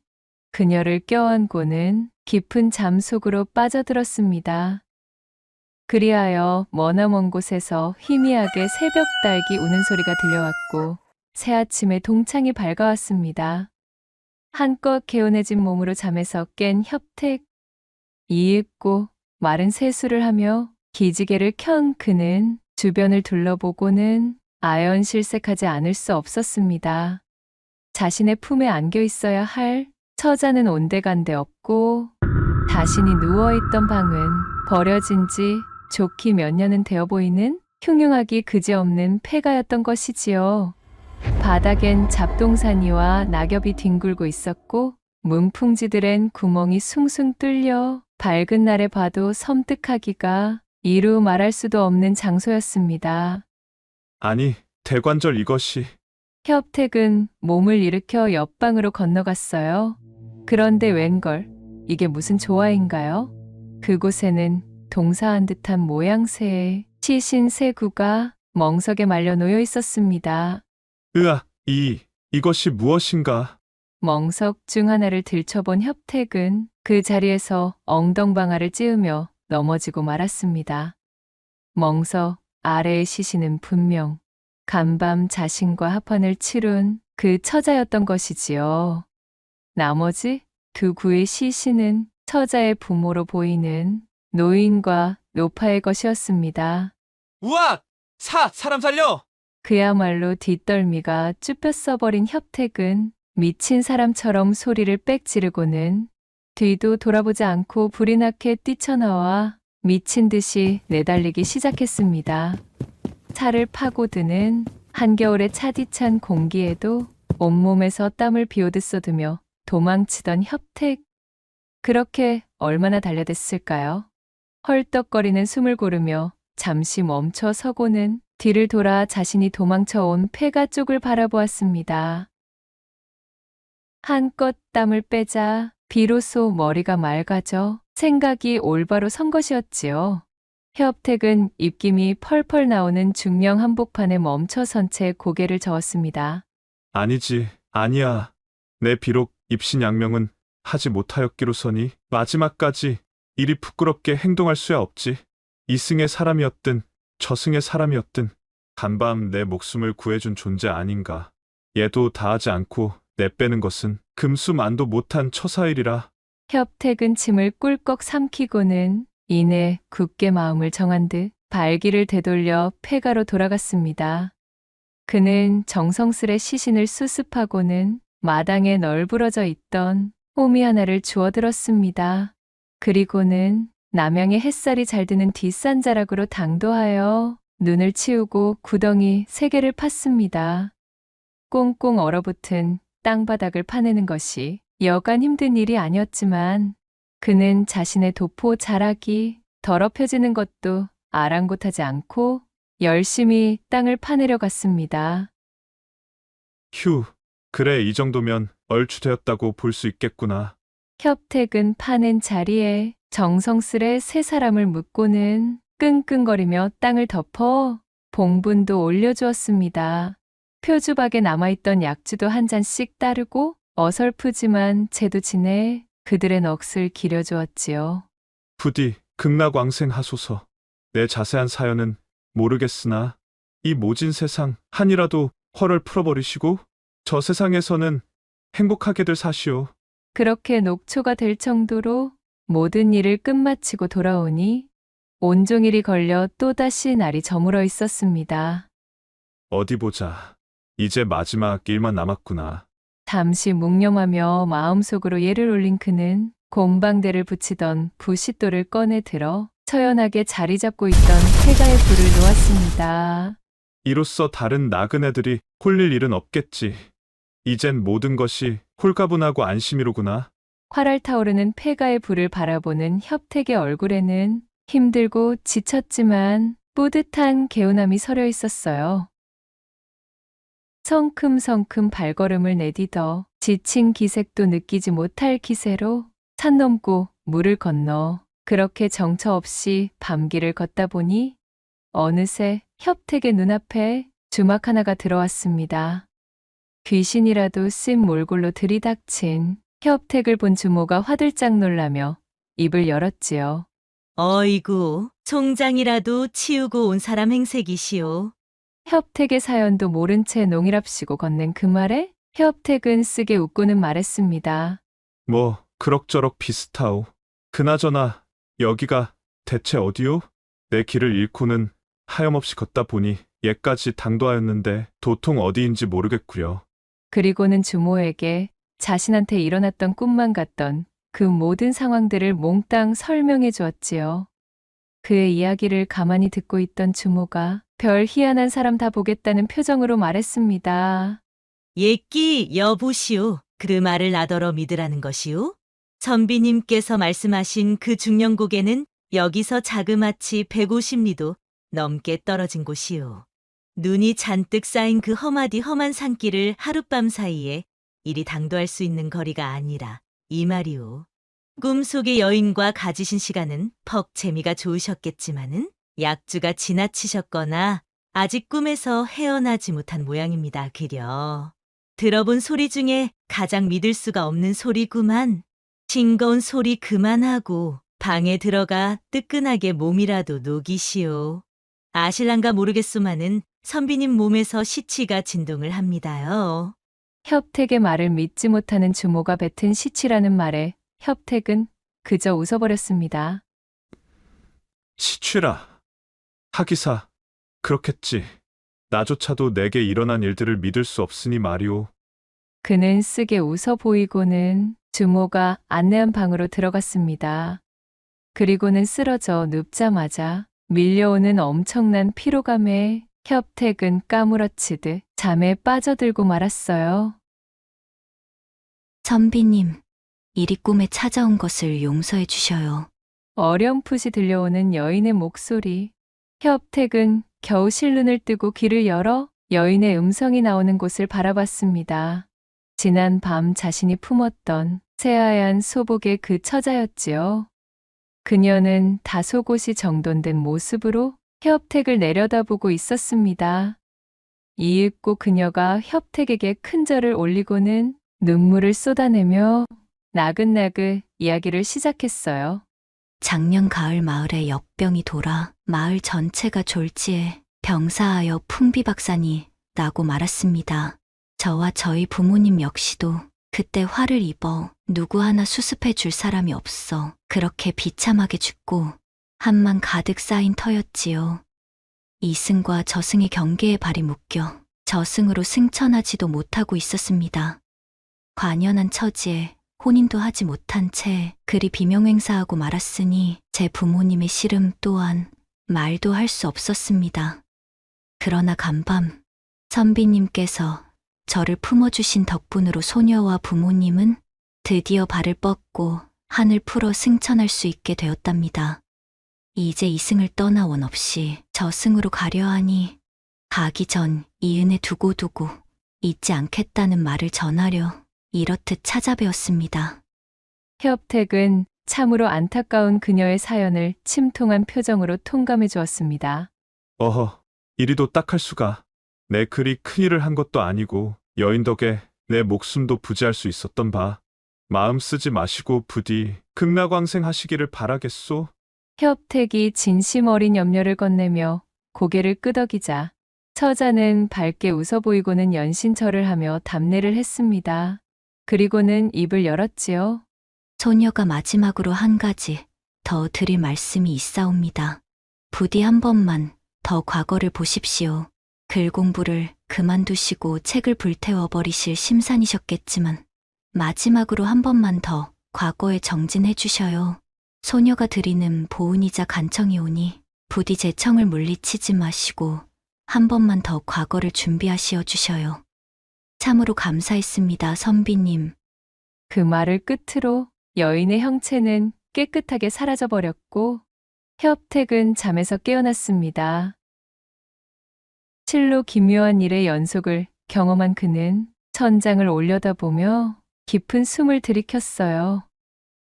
그녀를 껴안고는 깊은 잠 속으로 빠져들었습니다. 그리하여 머나먼 곳에서 희미하게 새벽 딸기 우는 소리가 들려왔고 새아침에 동창이 밝아왔습니다. 한껏 개운해진 몸으로 잠에서 깬 협택. 이윽고 마른 세수를 하며 기지개를 켠 그는 주변을 둘러보고는 아연실색하지 않을 수 없었습니다. 자신의 품에 안겨 있어야 할 처자는 온데간데 없고 자신이 누워있던 방은 버려진 지 좋기 몇 년은 되어 보이는 흉흉하기 그지없는 폐가였던 것이지요. 바닥엔 잡동사니와 낙엽이 뒹굴고 있었고 문풍지들엔 구멍이 숭숭 뚫려 밝은 날에 봐도 섬뜩하기가 이루 말할 수도 없는 장소였습니다. 아니, 대관절 이것이. 협택은 몸을 일으켜 옆방으로 건너갔어요. 그런데 웬걸, 이게 무슨 조화인가요? 그곳에는 동사한 듯한 모양새의 시신 세 구가 멍석에 말려 놓여 있었습니다. 으아, 이것이 무엇인가? 멍석 중 하나를 들춰본 협택은 그 자리에서 엉덩방아를 찌우며 넘어지고 말았습니다. 멍석 아래의 시신은 분명 간밤 자신과 합판을 치룬 그 처자였던 것이지요. 나머지 두 구의 시신은 처자의 부모로 보이는 노인과 노파의 것이었습니다. 우악! 사람 살려! 그야말로 뒷덜미가 쭈뼛 써버린 협택은 미친 사람처럼 소리를 빽 지르고는 뒤도 돌아보지 않고 불이 나게 뛰쳐나와 미친 듯이 내달리기 시작했습니다. 차를 파고드는 한겨울의 차디찬 공기에도 온몸에서 땀을 비오듯 쏟으며 도망치던 협택. 그렇게 얼마나 달려댔을까요? 헐떡거리는 숨을 고르며 잠시 멈춰 서고는 뒤를 돌아 자신이 도망쳐온 폐가 쪽을 바라보았습니다. 한껏 땀을 빼자 비로소 머리가 맑아져 생각이 올바로 선 것이었지요. 협택은 입김이 펄펄 나오는 중령 한복판에 멈춰선 채 고개를 저었습니다. 아니지, 아니야. 내 비록 입신양명은 하지 못하였기로서니 마지막까지 이리 부끄럽게 행동할 수야 없지. 이승의 사람이었든 저승의 사람이었든 간밤 내 목숨을 구해준 존재 아닌가. 얘도 다하지 않고 내빼는 것은 금수만도 못한 처사일이라. 협택은 침을 꿀꺽 삼키고는 이내 굳게 마음을 정한 듯 발길을 되돌려 폐가로 돌아갔습니다. 그는 정성스레 시신을 수습하고는 마당에 널브러져 있던 호미 하나를 주워들었습니다. 그리고는 남양의 햇살이 잘 드는 뒷산자락으로 당도하여 눈을 치우고 구덩이 3개를 팠습니다. 꽁꽁 얼어붙은 땅바닥을 파내는 것이 여간 힘든 일이 아니었지만 그는 자신의 도포 자락이 더럽혀지는 것도 아랑곳하지 않고 열심히 땅을 파내려 갔습니다. 휴, 그래 이 정도면 얼추 되었다고 볼 수 있겠구나. 협택은 파낸 자리에 정성스레 3사람을 묶고는 끙끙거리며 땅을 덮어 봉분도 올려주었습니다. 표주박에 남아있던 약주도 한 잔씩 따르고 어설프지만 제도 지내 그들의 넋을 기려주었지요. 부디 극락왕생하소서. 내 자세한 사연은 모르겠으나 이 모진 세상 한이라도 헐을 풀어버리시고 저 세상에서는 행복하게들 사시오. 그렇게 녹초가 될 정도로 모든 일을 끝마치고 돌아오니 온종일이 걸려 또다시 날이 저물어 있었습니다. 어디 보자. 이제 마지막 일만 남았구나. 잠시 묵념하며 마음속으로 예를 올린 그는 곰방대를 붙이던 부싯돌을 꺼내 들어 처연하게 자리 잡고 있던 폐가의 불을 놓았습니다. 이로써 다른 나그네들이 홀릴 일은 없겠지. 이젠 모든 것이 홀가분하고 안심이로구나. 활활 타오르는 폐가의 불을 바라보는 협택의 얼굴에는 힘들고 지쳤지만 뿌듯한 개운함이 서려 있었어요. 성큼성큼 발걸음을 내디뎌 지친 기색도 느끼지 못할 기세로 산 넘고 물을 건너 그렇게 정처 없이 밤길을 걷다 보니 어느새 협택의 눈앞에 주막 하나가 들어왔습니다. 귀신이라도 씬 몰골로 들이닥친 협택을 본 주모가 화들짝 놀라며 입을 열었지요. 어이구, 총장이라도 치우고 온 사람 행색이시오. 협택의 사연도 모른 채 농일합시고 건넨 그 말에 협택은 쓰게 웃고는 말했습니다. 뭐 그럭저럭 비슷하오. 그나저나 여기가 대체 어디오? 내 길을 잃고는 하염없이 걷다 보니 예까지 당도하였는데 도통 어디인지 모르겠구려. 그리고는 주모에게 자신한테 일어났던 꿈만 같던 그 모든 상황들을 몽땅 설명해 주었지요. 그의 이야기를 가만히 듣고 있던 주모가 별 희한한 사람 다 보겠다는 표정으로 말했습니다. 예끼 여보시오. 그 말을 나더러 믿으라는 것이오. 선비님께서 말씀하신 그 중령곡에는 여기서 자그마치 150리도 넘게 떨어진 곳이오. 눈이 잔뜩 쌓인 그 험하디 험한 산길을 하룻밤 사이에 이리 당도할 수 있는 거리가 아니라 이 말이오. 꿈속의 여인과 가지신 시간은 퍽 재미가 좋으셨겠지만은 약주가 지나치셨거나 아직 꿈에서 헤어나지 못한 모양입니다. 그려. 들어본 소리 중에 가장 믿을 수가 없는 소리구만. 싱거운 소리 그만하고 방에 들어가 뜨끈하게 몸이라도 녹이시오. 아실란가 모르겠소만은 선비님 몸에서 시치가 진동을 합니다요. 협택의 말을 믿지 못하는 주모가 뱉은 시치라는 말에 협택은 그저 웃어버렸습니다. 시취라. 하기사, 그렇겠지. 나조차도 내게 일어난 일들을 믿을 수 없으니 말이오. 그는 쓰게 웃어 보이고는 주모가 안내한 방으로 들어갔습니다. 그리고는 쓰러져 눕자마자 밀려오는 엄청난 피로감에 협택은 까무러치듯 잠에 빠져들고 말았어요. 선비님, 일이 꿈에 찾아온 것을 용서해 주셔요. 어렴풋이 들려오는 여인의 목소리. 협택은 겨우 실눈을 뜨고 귀를 열어 여인의 음성이 나오는 곳을 바라봤습니다. 지난 밤 자신이 품었던 새하얀 소복의 그 처자였지요. 그녀는 다소곳이 정돈된 모습으로 협택을 내려다보고 있었습니다. 이윽고 그녀가 협택에게 큰 절을 올리고는 눈물을 쏟아내며 나긋나긋 이야기를 시작했어요. 작년 가을 마을에 역병이 돌아 마을 전체가 졸지에 병사하여 풍비박산이 나고 말았습니다. 저와 저희 부모님 역시도 그때 화를 입어 누구 하나 수습해 줄 사람이 없어 그렇게 비참하게 죽고 한만 가득 쌓인 터였지요. 이승과 저승의 경계에 발이 묶여 저승으로 승천하지도 못하고 있었습니다. 관연한 처지에 혼인도 하지 못한 채 그리 비명행사하고 말았으니 제 부모님의 시름 또한 말도 할 수 없었습니다. 그러나 간밤 선비님께서 저를 품어주신 덕분으로 소녀와 부모님은 드디어 발을 뻗고 한을 풀어 승천할 수 있게 되었답니다. 이제 이승을 떠나 원 없이 저승으로 가려 하니 가기 전 이 은혜 두고두고 잊지 않겠다는 말을 전하려 이렇듯 찾아뵈었습니다. 협택은 참으로 안타까운 그녀의 사연을 침통한 표정으로 통감해 주었습니다. 어허, 이리도 딱할 수가. 내 그리 큰일을 한 것도 아니고 여인 덕에 내 목숨도 부지할 수 있었던 바. 마음 쓰지 마시고 부디 극락왕생하시기를 바라겠소. 협택이 진심 어린 염려를 건네며 고개를 끄덕이자 처자는 밝게 웃어 보이고는 연신절을 하며 답례를 했습니다. 그리고는 입을 열었지요. 소녀가 마지막으로 한 가지 더 드릴 말씀이 있사옵니다. 부디 한 번만 더 과거를 보십시오. 글 공부를 그만두시고 책을 불태워 버리실 심산이셨겠지만 마지막으로 한 번만 더 과거에 정진해 주셔요. 소녀가 드리는 보은이자 간청이 오니 부디 제 청을 물리치지 마시고 한 번만 더 과거를 준비하시어 주셔요. 참으로 감사했습니다, 선비님. 그 말을 끝으로 여인의 형체는 깨끗하게 사라져버렸고 협택은 잠에서 깨어났습니다. 실로 기묘한 일의 연속을 경험한 그는 천장을 올려다보며 깊은 숨을 들이켰어요.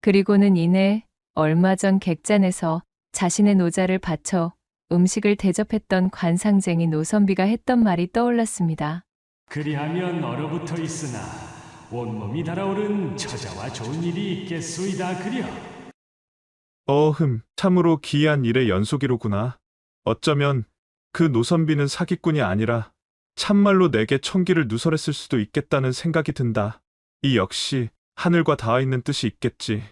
그리고는 이내 얼마 전 객잔에서 자신의 노자를 바쳐 음식을 대접했던 관상쟁이 노선비가 했던 말이 떠올랐습니다. 그리하면 얼어붙어 있으나 온몸이 달아오른 처자와 좋은 일이 있겠소이다 그려. 참으로 기이한 일의 연속이로구나. 어쩌면 그 노선비는 사기꾼이 아니라 참말로 내게 총기를 누설했을 수도 있겠다는 생각이 든다. 이 역시 하늘과 닿아 있는 뜻이 있겠지.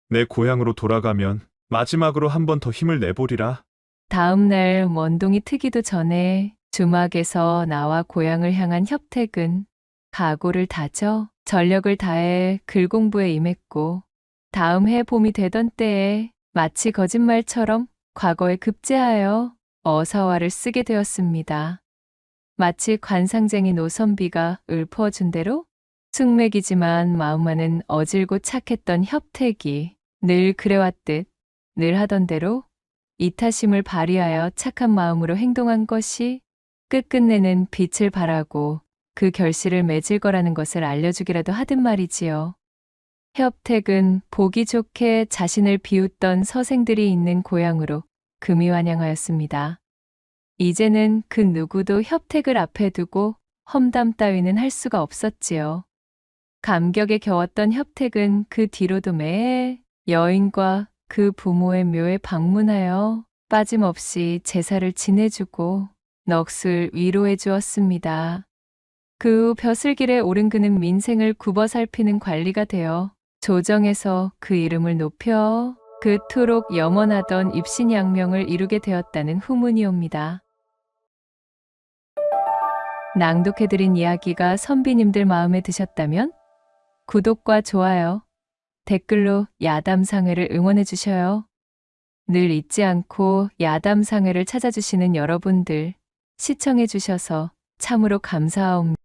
내 고향으로 돌아가면 마지막으로 한 번 더 힘을 내보리라. 다음 날 원동이 트기도 전에 주막에서 나와 고향을 향한 협택은 각오를 다져 전력을 다해 글 공부에 임했고 다음 해 봄이 되던 때에 마치 거짓말처럼 과거에 급제하여 어사화를 쓰게 되었습니다. 마치 관상쟁이 노선비가 읊어준 대로 숙맥이지만 마음만은 어질고 착했던 협택이 늘 그래왔듯 늘 하던 대로 이타심을 발휘하여 착한 마음으로 행동한 것이 끝끝내는 빛을 발하고 그 결실을 맺을 거라는 것을 알려주기라도 하듯 말이지요. 협택은 보기 좋게 자신을 비웃던 서생들이 있는 고향으로 금이 환영하였습니다. 이제는 그 누구도 협택을 앞에 두고 험담 따위는 할 수가 없었지요. 감격에 겨웠던 협택은 그 뒤로도 매해 여인과 그 부모의 묘에 방문하여 빠짐없이 제사를 지내주고 넋을 위로해 주었습니다. 그 후 벼슬길에 오른 그는 민생을 굽어 살피는 관리가 되어 조정에서 그 이름을 높여 그토록 염원하던 입신양명을 이루게 되었다는 후문이 옵니다. 낭독해드린 이야기가 선비님들 마음에 드셨다면 구독과 좋아요, 댓글로 야담상회를 응원해 주셔요. 늘 잊지 않고 야담상회를 찾아주시는 여러분들 시청해 주셔서 참으로 감사하옵니다.